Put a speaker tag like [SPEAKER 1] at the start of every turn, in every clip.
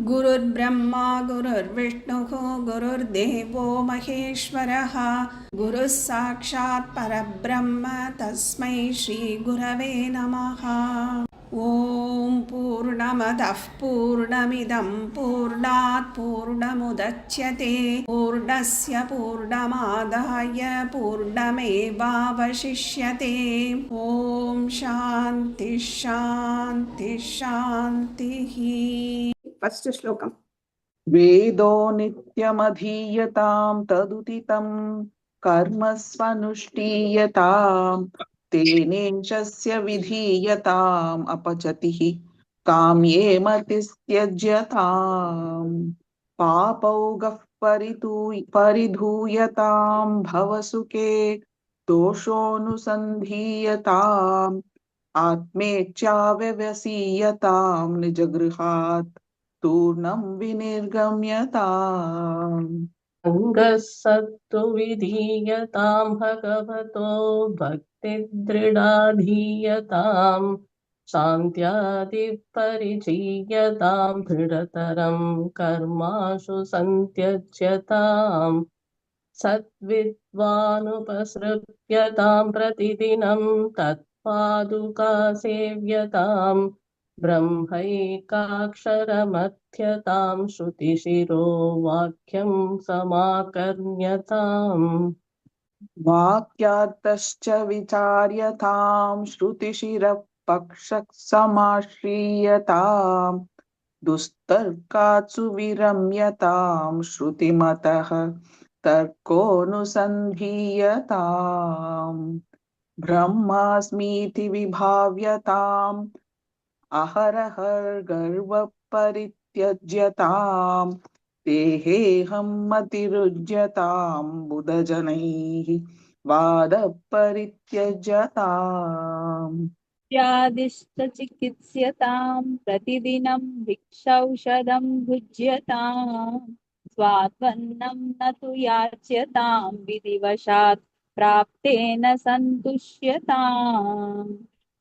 [SPEAKER 1] गुरुर्ब्रह्मा गुरुर्विष्णुः गुरुर्देवो महेश्वरः गुरुः साक्षात् परब्रह्म तस्मै श्रीगुरवे नमः। ॐ पूर्णमदः पूर्णमिदं पूर्णात् पूर्णमुदच्यते पूर्णस्य पूर्णमादाय पूर्णमेवावशिष्यते। ॐ शान्ति शान्ति शान्तिः। फस्ट श्लोकम्।
[SPEAKER 2] वेदो नित्यमधीयतां तदुदितं कर्म स्वनुष्ठीयतां तेनेशस्य विधीयताम् अपचतिः काम्ये मतिस्त्यज्यताम् पापौगः परिधूयतां भवसुखे दोषोऽनुसन्धीयताम् आत्मेच्छाव्यवसीयतां निजगृहात् तूर्णं विनिर्गम्यताम्
[SPEAKER 3] अङ्गसत्तु विधीयतां भगवतो भक्तिदृढाधीयतां शान्त्यादिपरिचीयतां दृढतरं कर्माशु सन्त्यज्यताम् सद्विद्वानुपसृप्यतां प्रतिदिनं तत्पादुकासेव्यताम् ब्रह्मैकाक्षरमध्यतां श्रुतिशिरो वाक्यं समाकर्ण्यताम्
[SPEAKER 2] वाक्यार्थश्च विचार्यतां श्रुतिशिरः पक्षः समाश्रीयताम् दुस्तर्कात्सु विरम्यतां श्रुतिमतः तर्कोऽनुसन्धीयताम् ब्रह्मास्मीति विभाव्यताम् अहरहर्गर्वपरित्यज्यताम् देहेऽहं मतिरुज्यतां बुधजनैः वादपरित्यज्यताम्
[SPEAKER 4] व्याधिश्च चिकित्स्यतां प्रतिदिनं भिक्षौषधं भुज्यताम् स्वात्मन्नं न तु याच्यतां विधिवशात् प्राप्तेन सन्तुष्यताम्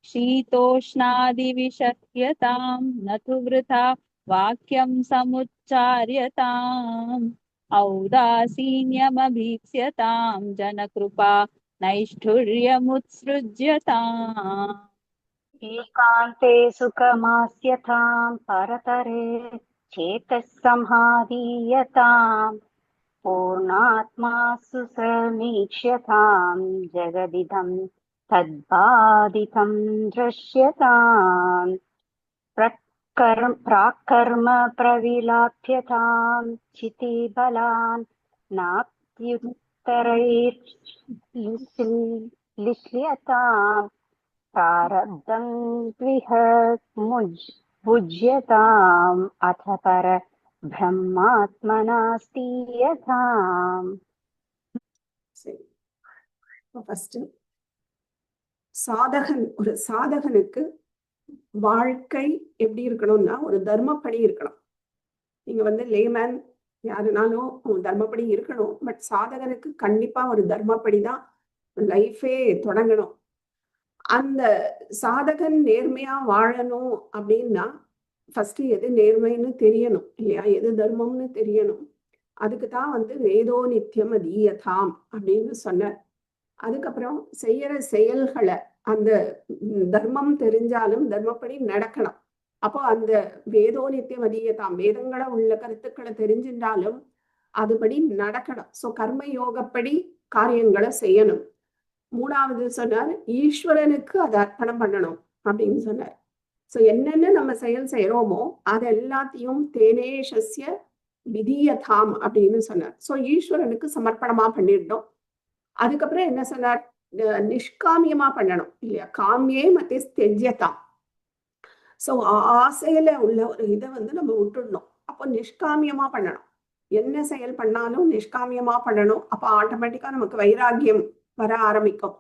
[SPEAKER 4] शीतोष्णादिविषह्यतां न तु वृथा वाक्यं समुच्चार्यताम् औदासीन्यमभीक्ष्यतां जनकृपा नैष्ठुर्यमुत्सृज्यताम्
[SPEAKER 5] एकान्ते सुखमास्यतां परतरे चेतः संहादीयतां पूर्णात्मा सुसमीक्ष्यतां जगदिदं तद्बाधितं दृश्यताम् प्राक्कर्म प्रविलाप्यतां चितिबलान् नाप्युत्तरैर्लिश्यताम् प्रारब्धं गृह भुज्यताम् अथ पर ब्रह्मात्मनास्तीयताम्
[SPEAKER 1] फर्स्ट சாதகன் ஒரு சாதகனுக்கு வாழ்க்கை எப்படி இருக்கணும்னா ஒரு தர்மப்படி இருக்கணும். நீங்க லேமேன் யாருனாலும் தர்மப்படி இருக்கணும். பட் சாதகனுக்கு கண்டிப்பா ஒரு தர்மப்படி தான் லைஃபே தொடங்கணும். அந்த சாதகன் நேர்மையா வாழணும் அப்படின்னா ஃபர்ஸ்ட் எது நேர்மைன்னு தெரியணும் இல்லையா, எது தர்மம்னு தெரியணும். அதுக்கு தான் வேதோ நித்தியம் அதீயதாம் அப்படின்னு சொன்னார். அதுக்கப்புறம் செய்யற செயல்களை அந்த தர்மம் தெரிஞ்சாலும் தர்மப்படி நடக்கணும். அப்போ அந்த வேதோ நித்தியம் அதீயதாம், வேதங்களை உள்ள கருத்துக்களை தெரிஞ்சின்றாலும் அதுபடி நடக்கணும். ஸோ கர்ம யோகப்படி காரியங்களை செய்யணும். மூணாவது சொன்னார், ஈஸ்வரனுக்கு அதை அர்ப்பணம் பண்ணணும் அப்படின்னு சொன்னார். ஸோ என்னென்ன நம்ம செயல் செய்யறோமோ அது எல்லாத்தையும் தேனேஷஸ்ய விதியதாம் அப்படின்னு சொன்னார். ஸோ ஈஸ்வரனுக்கு சமர்ப்பணமா பண்ணிடணும். அதுக்கப்புறம் என்ன சொன்னார், நிஷ்காமியமா பண்ணணும் இல்லையா, காமியே மத்தியஸ்தியஜ்யதாம். ஸோ ஆசையில உள்ள ஒரு இதை நம்ம விட்டுடணும். அப்போ நிஷ்காமியமா பண்ணணும். என்ன செயல் பண்ணாலும் நிஷ்காமியமா பண்ணணும். அப்போ ஆட்டோமேட்டிக்கா நமக்கு வைராக்கியம் வர ஆரம்பிக்கும்.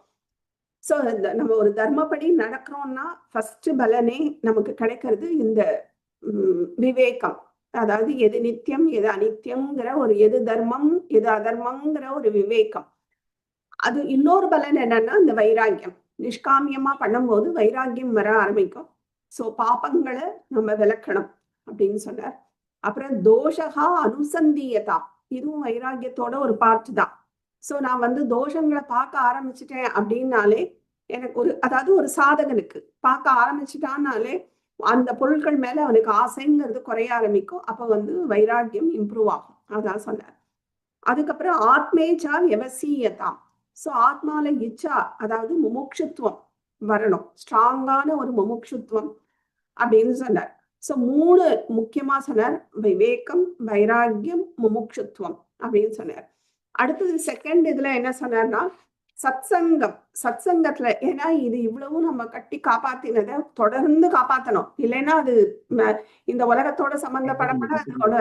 [SPEAKER 1] ஸோ நம்ம ஒரு தர்மப்படி நடக்கிறோம்னா ஃபர்ஸ்ட் பலனே நமக்கு கிடைக்கிறது இந்த விவேகம். அதாவது எது நித்தியம் எது அனித்தியம்ங்கிற ஒரு, எது தர்மம் எது அதர்மங்கிற ஒரு விவேகம். அது இன்னொரு பலன் என்னன்னா இந்த வைராக்கியம். நிஷ்காமியமா பண்ணும்போது வைராக்கியம் வர ஆரம்பிக்கும். ஸோ பாபங்களை நம்ம விளக்கணும் அப்படின்னு சொன்னார். அப்புறம் தோஷகா அனுசந்தியதா, இதுவும் வைராகியத்தோட ஒரு பார்ட் தான். சோ நான் வந்து தோஷங்களை பார்க்க ஆரம்பிச்சிட்டேன் அப்படின்னாலே எனக்கு அதாவது ஒரு சாதகனுக்கு பார்க்க ஆரம்பிச்சுட்டான்னாலே அந்த பொருட்கள் மேல அவனுக்கு ஆசைங்கிறது குறைய ஆரம்பிக்கும். அப்ப வந்து வைராகியம் இம்ப்ரூவ் ஆகும். அதான் சொன்னார். அதுக்கப்புறம் ஆத்மேச்சா வியவசீயதாம். சோ ஆத்மால இச்சா, அதாவது முமுட்சுத்துவம் வரணும், ஸ்ட்ராங்கான ஒரு முமுட்சுத்துவம் அப்படின்னு சொன்னார். சோ 3 முக்கியமா சொன்னார், விவேகம், வைராகியம், முமுட்சுத்துவம் அப்படின்னு சொன்னார். அடுத்தது செகண்ட் இதுல என்ன சொன்னார்னா சத்சங்கம். சத்சங்கத்துல, ஏன்னா இது இவ்வளவும் நம்ம கட்டி காப்பாத்தினதை தொடர்ந்து காப்பாத்தணும், இல்லைன்னா அது இந்த உலகத்தோட சம்பந்தப்படப்பட அதோட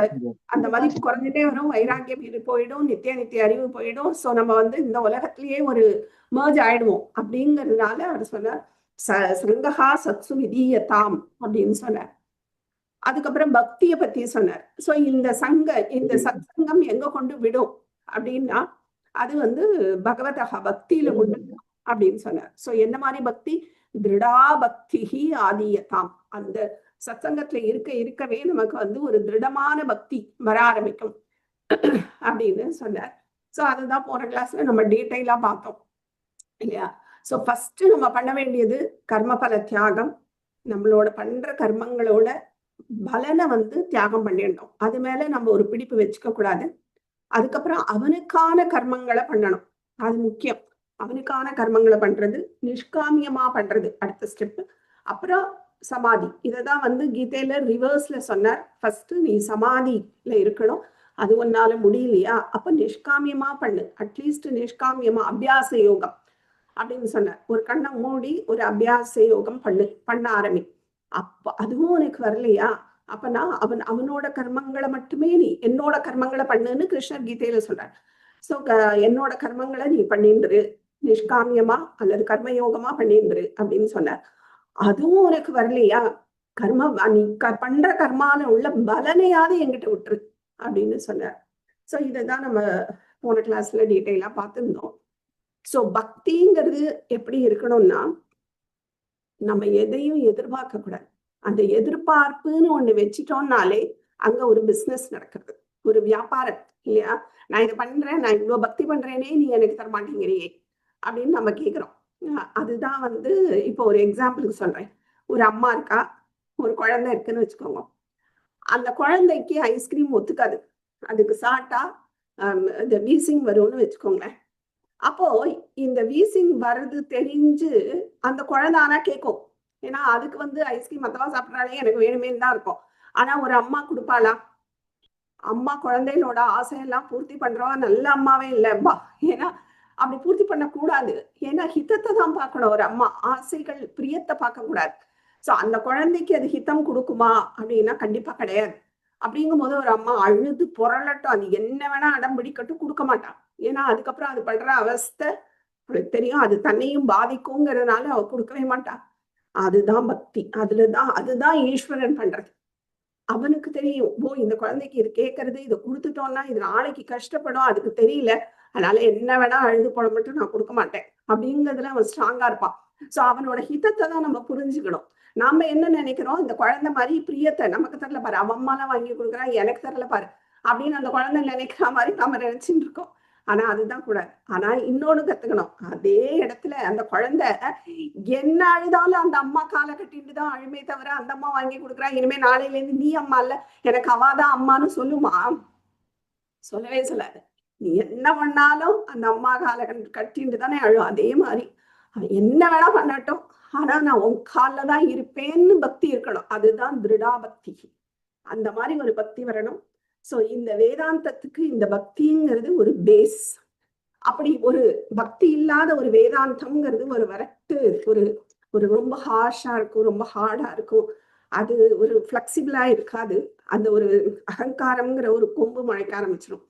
[SPEAKER 1] அந்த மதிப்பு குறைஞ்சிட்டே வரும், வைராகியம் இது போயிடும், நித்திய அறிவு போயிடும். சோ நம்ம வந்து இந்த உலகத்திலேயே ஒரு மர்ஜ் ஆயிடுவோம். அப்படிங்கிறதுனால அவர் சொன்னார் சங்கஹா சத்சு விதீயதாம் அப்படின்னு சொன்னார். அதுக்கப்புறம் பக்திய பத்தி சொன்னார். சோ இந்த சத்சங்கம் எங்க கொண்டு விடும் அப்படின்னா அது வந்து பகவதா பக்தியில கொண்டு அப்படின்னு சொன்னார். சோ என்ன மாதிரி பக்தி? திருடா பக்தி ஆதியதாம். அந்த சத்சங்கத்துல இருக்கவே நமக்கு வந்து ஒரு திருடமான பக்தி வர ஆரம்பிக்கும் அப்படின்னு சொன்னார். சோ அதுதான் போன கிளாஸ்ல நம்ம டீட்டெயிலா பார்த்தோம் இல்லையா? சோ ஃபர்ஸ்ட் நம்ம பண்ண வேண்டியது கர்மபல தியாகம். நம்மளோட பண்ற கர்மங்களோட பலனை வந்து தியாகம் பண்ணிடணும். அது மேல நம்ம ஒரு பிடிப்பு வச்சுக்க கூடாது. அதுக்கப்புறம் அவனுக்கான கர்மங்களை பண்ணணும், அது முக்கியம். அவனுக்கான கர்மங்களை பண்றது, நிஷ்காமியமா பண்றது அடுத்த ஸ்டெப். அப்புறம் சமாதி. இததான் வந்து கீதையில ரிவர்ஸ்ல சொன்னார். ஃபர்ஸ்ட் நீ சமாதியில இருக்கணும். அது ஒன்னால முடியலையா, அப்ப நிஷ்காமியமா பண்ணு. அட்லீஸ்ட் நிஷ்காமியமா அபியாச யோகம் அப்படின்னு சொன்னார். ஒரு கண்ணை மூடி ஒரு அபியாச யோகம் பண்ண ஆரம்பி. அப்ப அதுவும் உனக்கு வரலையா, அப்ப நான் அவனோட கர்மங்களை மட்டுமே நீ என்னோட கர்மங்களை பண்ணுன்னு கிருஷ்ணர் கீதையில சொல்றார். சோ என்னோட கர்மங்களை நீ பண்ணிந்துரு, நிஷ்காமியமா அல்லது கர்மயோகமா பண்ணிந்துரு அப்படின்னு சொன்னார். அதுவும் உனக்கு வரலையா, நீ பண்ற கர்மால உள்ள பலனையாவது என்கிட்ட விட்டுரு அப்படின்னு சொன்னார். சோ இததான் நம்ம போன கிளாஸ்ல டீட்டெயிலா பார்த்துருந்தோம். சோ பக்திங்கிறது எப்படி இருக்கணும்னா, நம்ம எதையும் எதிர்பார்க்க கூடாது. அந்த எதிர்பார்ப்புன்னு ஒண்ணு வச்சிட்டோம்னாலே அங்க ஒரு பிசினஸ் நடக்கிறது, ஒரு வியாபாரம் இல்லையா? நான் இதை பண்றேன், நான் இவ்வளவு பக்தி பண்றேனே, நீ எனக்கு தர மாட்டேங்கிறியே அப்படின்னு நம்ம கேக்குறோம். அதுதான் வந்து இப்போ ஒரு எக்ஸாம்பிளுக்கு சொல்றேன். ஒரு அம்மா இருக்கா, ஒரு குழந்தை இருக்குன்னு வச்சுக்கோங்க. அந்த குழந்தைக்கு ஐஸ்கிரீம் ஒத்துக்காது, அதுக்கு சாப்பிட்டா இந்த வீசிங் வரும்னு வச்சுக்கோங்களேன். அப்போ இந்த வீசிங் வர்றது தெரிஞ்சு அந்த குழந்தை ஆனா கேட்கும். ஏன்னா அதுக்கு வந்து ஐஸ்கிரீம் மத்தவா சாப்பிட்றாலே எனக்கு வேணுமேன்னு தான் இருக்கும். ஆனா ஒரு அம்மா கொடுப்பாளா? அம்மா குழந்தைகளோட ஆசையெல்லாம் பூர்த்தி பண்றவா நல்ல அம்மாவே இல்லைப்பா. ஏன்னா அப்படி பூர்த்தி பண்ணக்கூடாது. ஏன்னா ஹிதத்தை தான் பார்க்கணும். ஒரு அம்மா ஆசைகள் பிரியத்தை பார்க்க கூடாது. சோ அந்த குழந்தைக்கு அது ஹிதம் கொடுக்குமா அப்படின்னா கண்டிப்பா கிடையாது. அப்படிங்கும் போது ஒரு அம்மா அழுது புரளட்டும், அது என்ன வேணா அடம் பிடிக்கட்டும், கொடுக்க மாட்டான். ஏன்னா அதுக்கப்புறம் அது படுற அவஸ்தை அவளுக்கு தெரியும், அது தன்னையும் பாதிக்குங்கிறதுனால அவ கொடுக்கவே மாட்டான். அதுதான் பக்தி. அதுதான் ஈஸ்வரன் பண்றது. அவனுக்கு தெரியும், ஓ இந்த குழந்தைக்கு இது கேட்கறது, இதை கொடுத்துட்டோம்னா இது நாளைக்கு கஷ்டப்படும், அதுக்கு தெரியல, அதனால என்ன வேணா அழுது போட மட்டும் நான் கொடுக்க மாட்டேன் அப்படிங்கிறதுல அவன் ஸ்ட்ராங்கா இருப்பான். சோ அவனோட ஹிதத்தை தான் நம்ம புரிஞ்சுக்கணும். நாம என்ன நினைக்கிறோம், இந்த குழந்தை மாதிரி பிரியத்தை நமக்கு தரல பாரு, அவன் அம்மாலாம் வாங்கி கொடுக்குறான் எனக்கு தரல பாரு அப்படின்னு அந்த குழந்தை நினைக்கிற மாதிரி நாம நினைச்சுட்டு இருக்கோம். ஆனா அதுதான் கூடாது. ஆனா இன்னொன்னு கத்துக்கணும், அதே இடத்துல அந்த குழந்தை என்ன அழுதாலும் அந்த அம்மா காலை கட்டிட்டு தான் அழுமே தவிர அந்த அம்மா வாங்கி கொடுக்குறா, இனிமே நாளையில இருந்து நீ அம்மா இல்ல எனக்கு அவாதான் அம்மான்னு சொல்லுமா? சொல்லவே சொல்லாது. நீ என்ன பண்ணாலும் அந்த அம்மா காலை கட்டிட்டு தானே அழும். அதே மாதிரி என்ன வேணா பண்ணட்டும், ஆனா நான் உன் கால தான் இருப்பேன்னு பக்தி இருக்கணும். அதுதான் திருடா பக்தி. அந்த மாதிரி ஒரு பக்தி வரணும். சோ இந்த வேதாந்தத்துக்கு இந்த பக்திங்கிறது ஒரு பேஸ். அப்படி ஒரு பக்தி இல்லாத ஒரு வேதாந்தம்ங்கிறது ஒரு வரட்டு, ஒரு ரொம்ப ஹார்ஷா இருக்கும், ரொம்ப ஹார்டா இருக்கும். அது ஒரு பிளெக்சிபிளா இருக்காது. அந்த ஒரு அகங்காரம்ங்கிற ஒரு கொம்பு முளைக்க ஆரம்பிச்சிடும்.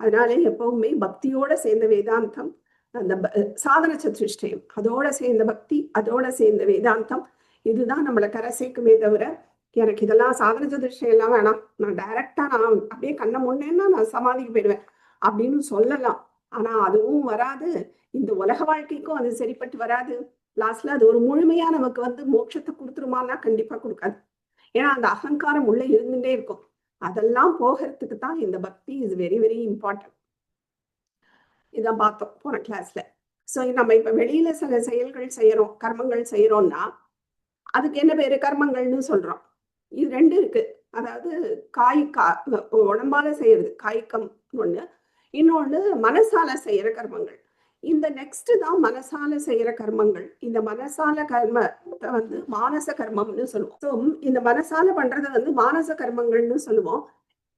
[SPEAKER 1] அதனால எப்பவுமே பக்தியோட சேர்ந்த வேதாந்தம், அந்த சாதன சதுஷ்டயம் அதோட சேர்ந்த பக்தி, அதோட சேர்ந்த வேதாந்தம், இதுதான் நம்மளை கரை சேர்க்குமே தவிர எனக்கு இதெல்லாம் சாதன சதுஷ்டயம் எல்லாம் வேணாம், நான் டைரக்டா நான் அப்படியே கண்ணை முன்னேன்னா நான் சமாதிக்கு போயிடுவேன் அப்படின்னு சொல்லலாம். ஆனா அதுவும் வராது, இந்த உலக வாழ்க்கைக்கும் அது சரிப்பட்டு வராது. லாஸ்ட்ல அது ஒரு முழுமையா நமக்கு வந்து மோட்சத்தை கொடுத்துருமான்னா கண்டிப்பா கொடுக்காது. ஏன்னா அந்த அகங்காரம் உள்ள இருந்துட்டே இருக்கும். அதெல்லாம் போகிறதுக்கு தான் இந்த பக்தி இஸ் வெரி வெரி இம்பார்ட்டன்ட். இதான் பார்த்தோம் போன கிளாஸ்ல. ஸோ நம்ம இப்ப வெளியில சில செயல்கள் செய்யறோம், கர்மங்கள் செய்யறோம்னா அதுக்கு என்ன பேரு? கர்மங்கள்னு சொல்றோம். இது ரெண்டு இருக்கு. அதாவது உடம்பால செய்யறது காய்கம் ஒண்ணு, இன்னொன்னு மனசால செய்யற கர்மங்கள். இந்த நெக்ஸ்ட் தான் மனசால செய்யற கர்மங்கள். இந்த மனசால கர்மத்தை வந்து மானச கர்மம்னு சொல்லுவோம். ஸோ இந்த மனசால பண்றத வந்து மானச கர்மங்கள்னு சொல்லுவோம்.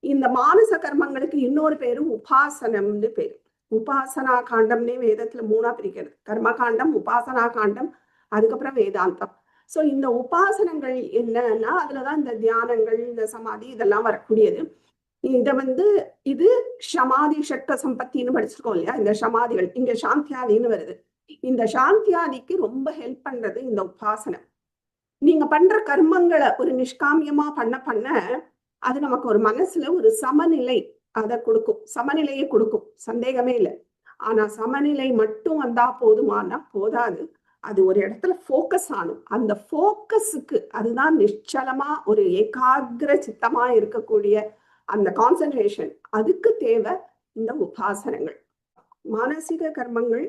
[SPEAKER 1] இந்த மானச கர்மங்களுக்கு இன்னொரு பேரு உபாசனம்னு பேரு. உபாசனா காண்டம்னே வேதத்துல 3ஆ பிரிக்கிறது. கர்ம காண்டம், உபாசனா காண்டம், அதுக்கப்புறம் வேதாந்தம். ஸோ இந்த உபாசனங்கள் என்னன்னா அதுலதான் இந்த தியானங்கள், இந்த சமாதி இதெல்லாம் வரக்கூடியது. இதை வந்து இது சமாதி ஷட்க சம்பத்தின்னு படிச்சிருக்கோம் இல்லையா? இந்த சமாதிகள் இங்க சாந்தியாதின்னு வருது. இந்த சாந்தியாதிக்கு ரொம்ப ஹெல்ப் பண்றது இந்த உபாசனம். நீங்க பண்ற கர்மங்களை ஒரு நிஷ்காமியமா பண்ண அது நமக்கு ஒரு மனசுல ஒரு சமநிலை அதை கொடுக்கும், சமநிலையை கொடுக்கும், சந்தேகமே இல்லை. ஆனா சமநிலை மட்டும் வந்தா போதுமானா போதாது, அது ஒரு இடத்துல ஃபோக்கஸ் ஆனும். அந்த ஃபோக்கஸுக்கு அதுதான் நிச்சலமா ஒரு ஏகாகிர சித்தமா இருக்கக்கூடிய அந்த கான்சென்ட்ரேஷன், அதுக்கு தேவை இந்த உபாசனங்கள். மானசீக கர்மங்கள்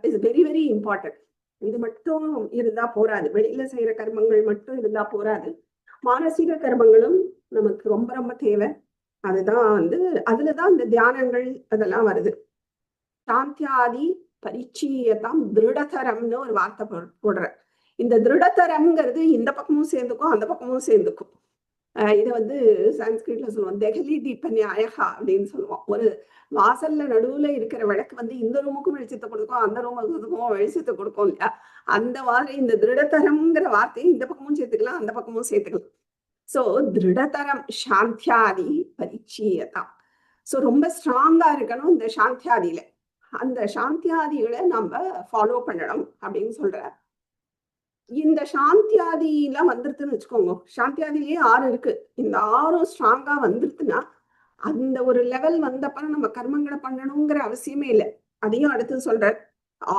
[SPEAKER 1] இஸ் வெரி வெரி இம்பார்ட்டன்ட். இது மட்டும் இருந்தா போராது, வெளியில செய்யற கர்மங்கள் மட்டும் இருந்தா போராது, மானசீக கர்மங்களும் நமக்கு ரொம்ப ரொம்ப தேவை. அதுதான் வந்து அதுலதான் இந்த தியானங்கள் அதெல்லாம் வருது. சாந்தியாதி பரிச்சீயதாம் திருடதரம்னு ஒரு வார்த்தை போடுற. இந்த திருடதரம்ங்கிறது இந்த பக்கமும் சேர்ந்துக்கும் அந்த பக்கமும் சேர்ந்துக்கும். இதை வந்து சான்ஸ்கிரிட்ல சொல்லுவோம் தெஹலி தீப நியாயகா அப்படின்னு சொல்லுவோம். ஒரு வாசல்ல நடுவுல இருக்கிற விளக்கு வந்து இந்த ரூமுக்கும் வெளிச்சத்தை கொடுக்கும், அந்த ரூமுக்கும் வெளிச்சத்தை கொடுக்கும் இல்லையா? அந்த மாதிரி இந்த திருடதரம்ங்கிற வார்த்தையை இந்த பக்கமும் சேர்த்துக்கலாம், அந்த பக்கமும் சேர்த்துக்கலாம். ஸோ திருடதரம் சாந்தியாதி பரிச்சீயதா. ஸோ ரொம்ப ஸ்ட்ராங்கா இருக்கணும் இந்த சாந்தியாதியில. அந்த சாந்தியாதிகளை நம்ம ஃபாலோ பண்ணணும் அப்படின்னு சொல்ற. இந்த சாந்தியாதியெல்லாம் வந்துருதுன்னு வச்சுக்கோங்க. சாந்தியாதிலேயே 6 இருக்கு. இந்த 6ம் ஸ்ட்ராங்கா வந்துருதுன்னா அந்த ஒரு லெவல் வந்தப்பறம் நம்ம கர்மங்களை பண்ணணுங்கிற அவசியமே இல்லை. அதையும் அடுத்து சொல்ற.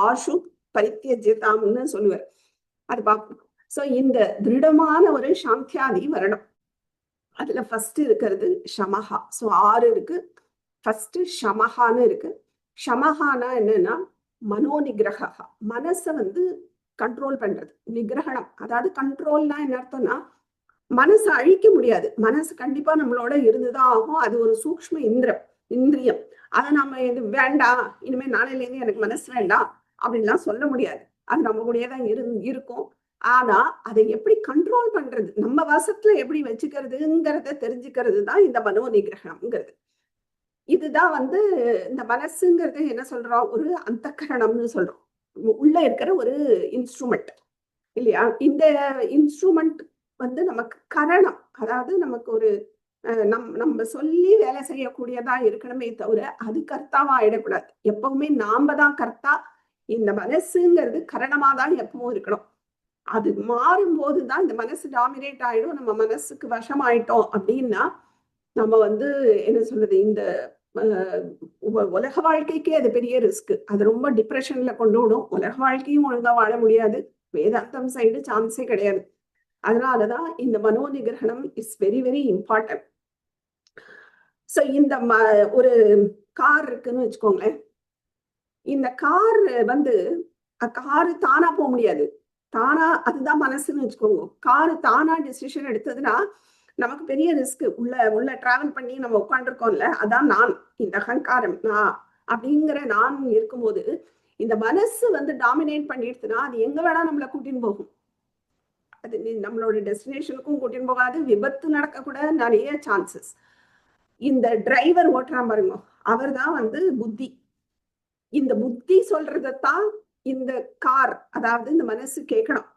[SPEAKER 1] ஆஷு பரித்தியஜ்யதாம்னு சொல்லுவார். அது பார்ப்போம். ஸோ இந்த திருடமான ஒரு சாந்தியாதி வரணும். அதுல ஃபர்ஸ்ட் இருக்கிறது ஷமஹா. ஸோ 6 இருக்கு. ஃபர்ஸ்ட் ஷமஹான்னு இருக்கு. ஷமஹானா என்னன்னா மனோநிகிரகா, மனசை வந்து கண்ட்ரோல் பண்றது. நிகிரகணம் அதாவது கண்ட்ரோல்னா என்ன அர்த்தம்னா மனசை அழிக்க முடியாது, மனசு கண்டிப்பா நம்மளோட இருந்துதான் ஆகும். அது ஒரு சூக்ஷ்ம இந்திரியம். அதை நம்ம இது வேண்டாம், இனிமே நாளையில இருந்து எனக்கு மனசு வேண்டாம் அப்படின்லாம் சொல்ல முடியாது. அது நம்ம கூடயேதான் இருக்கும். ஆனா அதை எப்படி கண்ட்ரோல் பண்றது, நம்ம வசத்துல எப்படி வச்சுக்கிறதுங்கிறத தெரிஞ்சுக்கிறது தான் இந்த மனோ நிகிரகணம்ங்கிறது. இதுதான் வந்து இந்த மனசுங்கிறது என்ன சொல்றோம், ஒரு அந்தக்கரணம்னு சொல்றோம். உள்ள இருக்கிற ஒரு இன்ஸ்ட்ருமெண்ட் இல்லையா? இந்த இன்ஸ்ட்ருமெண்ட் வந்து நமக்கு கரணம், அதாவது நமக்கு ஒரு நம்ம சொல்லி வேலை செய்யக்கூடியதா இருக்கணுமே தவிர அது கர்த்தாவா ஆயிடக்கூடாது. எப்பவுமே நாம தான் கர்த்தா. இந்த மனசுங்கிறது கரணமா தான் எப்பவும் இருக்கணும். அது மாறும் போதுதான் இந்த மனசு டாமினேட் ஆயிடும். நம்ம மனசுக்கு வசம் ஆயிட்டோம் அப்படின்னா நம்ம வந்து என்ன சொல்றது, இந்த உலக வாழ்க்கைக்கே அது பெரிய ரிஸ்க். அது ரொம்ப டிப்ரெஷன்ல கொண்டு விடும். உலக வாழ்க்கையும் ஒழுங்கா வாழ முடியாது. வேதாந்தம் சைடு சான்ஸே கிடையாது. அதனாலதான் இந்த மனோ நிகிரகணம் is very very important. So இந்த ஒரு கார் இருக்குன்னு வச்சுக்கோங்களேன். இந்த கார் வந்து காரு தானா போக முடியாது. தானா அதுதான் மனசுன்னு வச்சுக்கோங்க. காரு தானா டிசிஷன் எடுத்ததுன்னா நமக்கு பெரிய ரிஸ்க். உள்ள டிராவல் பண்ணி நம்ம உட்காந்துருக்கோம்ல, அதான் நான், இந்த அகங்காரம் நான் அப்படிங்கிற நான் இருக்கும்போது இந்த மனசு வந்து டாமினேட் பண்ணிடுச்சுன்னா அது எங்க வேணா நம்மளை கூட்டின்னு போகும். அது நம்மளோட டெஸ்டினேஷனுக்கும் கூட்டின்னு போகாது. விபத்து நடக்க கூட நிறைய சான்சஸ். இந்த டிரைவர் ஓட்டுறான் பாருங்க, அவர் தான் வந்து புத்தி. இந்த புத்தி சொல்றதான் இந்த கார், அதாவது இந்த மனசு கேட்கணும்.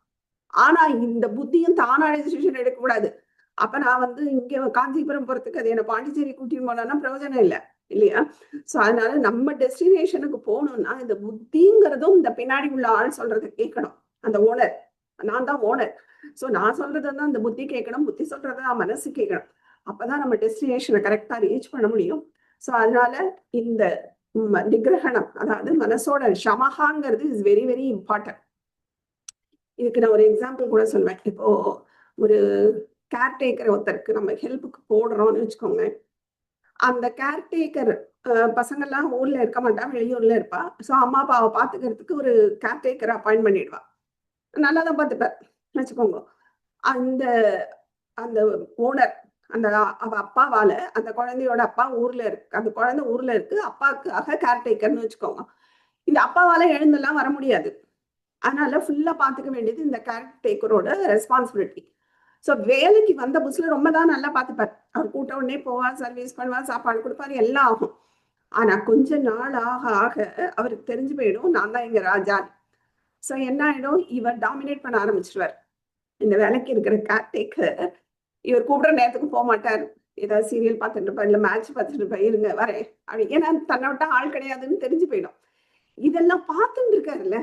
[SPEAKER 1] ஆனா இந்த புத்தியும் தானா டெசிஷன் எடுக்கக்கூடாது. அப்ப நான் வந்து இங்க காஞ்சிபுரம் போறதுக்கு அது என்ன பாண்டிச்சேரி கூட்டின்னு போனா பிரயோஜனம் இல்லை இல்லையா? சோ அதனால நம்ம டெஸ்டினேஷனுக்கு போகணும்னா இந்த புத்திங்கிறதும் இந்த பின்னாடி உள்ள ஆள் சொல்றதை கேட்கணும். அந்த ஓனர், நான் தான் ஓனர். சோ நான் சொல்றதுதான் இந்த புத்தி கேட்கணும், புத்தி சொல்றதுதான் மனசு கேட்கணும். அப்பதான் நம்ம டெஸ்டினேஷனை கரெக்டா ரீச் பண்ண முடியும். சோ அதனால இந்த நிகிரகணம், அதாவது மனசோட ஷமஹாங்கிறது இஸ் வெரி வெரி இம்பார்ட்டன்ட். இதுக்கு நான் ஒரு எக்ஸாம்பிள் கூட சொல்வேன். இப்போ ஒரு கேர்டேக்கர் ஒருத்தருக்கு நம்ம ஹெல்ப்புக்கு போடுறோம்னு வச்சுக்கோங்க. அந்த கேர்டேக்கர் பசங்கள்லாம் ஊர்ல இருக்க மாட்டா, வெளியூர்ல இருப்பா. ஸோ அம்மா அப்பாவை பார்த்துக்கிறதுக்கு ஒரு கேர்டேக்கர் அப்பாயிண்ட் பண்ணிடுவா. நல்லா தான் பார்த்துப்பார் வச்சுக்கோங்க. அந்த அந்த ஓனர் அந்த அவ அப்பாவால அந்த குழந்தையோட அப்பா ஊர்ல இருக்கு, அந்த குழந்தை ஊர்ல இருக்கு, அப்பாவுக்காக கேர்டேக்கர்னு வச்சுக்கோங்க. இந்த அப்பாவால எழுந்தெல்லாம் வர முடியாது. அதனால ஃபுல்லா பார்த்துக்க வேண்டியது இந்த கேர்டேக்கரோட ரெஸ்பான்சிபிலிட்டி. ஸோ வேலைக்கு வந்த புதுசுல ரொம்ப தான் நல்லா பார்த்துப்பார். அவர் கூட்ட உடனே போவா, சர்வீஸ் பண்ணுவா, சாப்பாடு கொடுப்பாரு, எல்லாம் ஆகும். ஆனா கொஞ்ச நாள் ஆக ஆக அவருக்கு தெரிஞ்சு போயிடும் நான் தான் இங்க ராஜா. ஸோ என்ன ஆயிடும், இவர் டாமினேட் பண்ண ஆரம்பிச்சிருவார். இந்த வேலைக்கு இருக்கிற கேர்டேக்கர் இவர் கூப்பிடுற நேரத்துக்கு போக மாட்டார். ஏதாவது சீரியல் பார்த்துட்டு இருப்பா, இல்லை மேட்ச் பார்த்துட்டு இருப்பா, இருங்க வரேன் அப்படி. ஏன்னா தன்னை விட்டா ஆள் கிடையாதுன்னு தெரிஞ்சு போயிடும். இதெல்லாம் பார்த்துட்டு இருக்காருல்ல,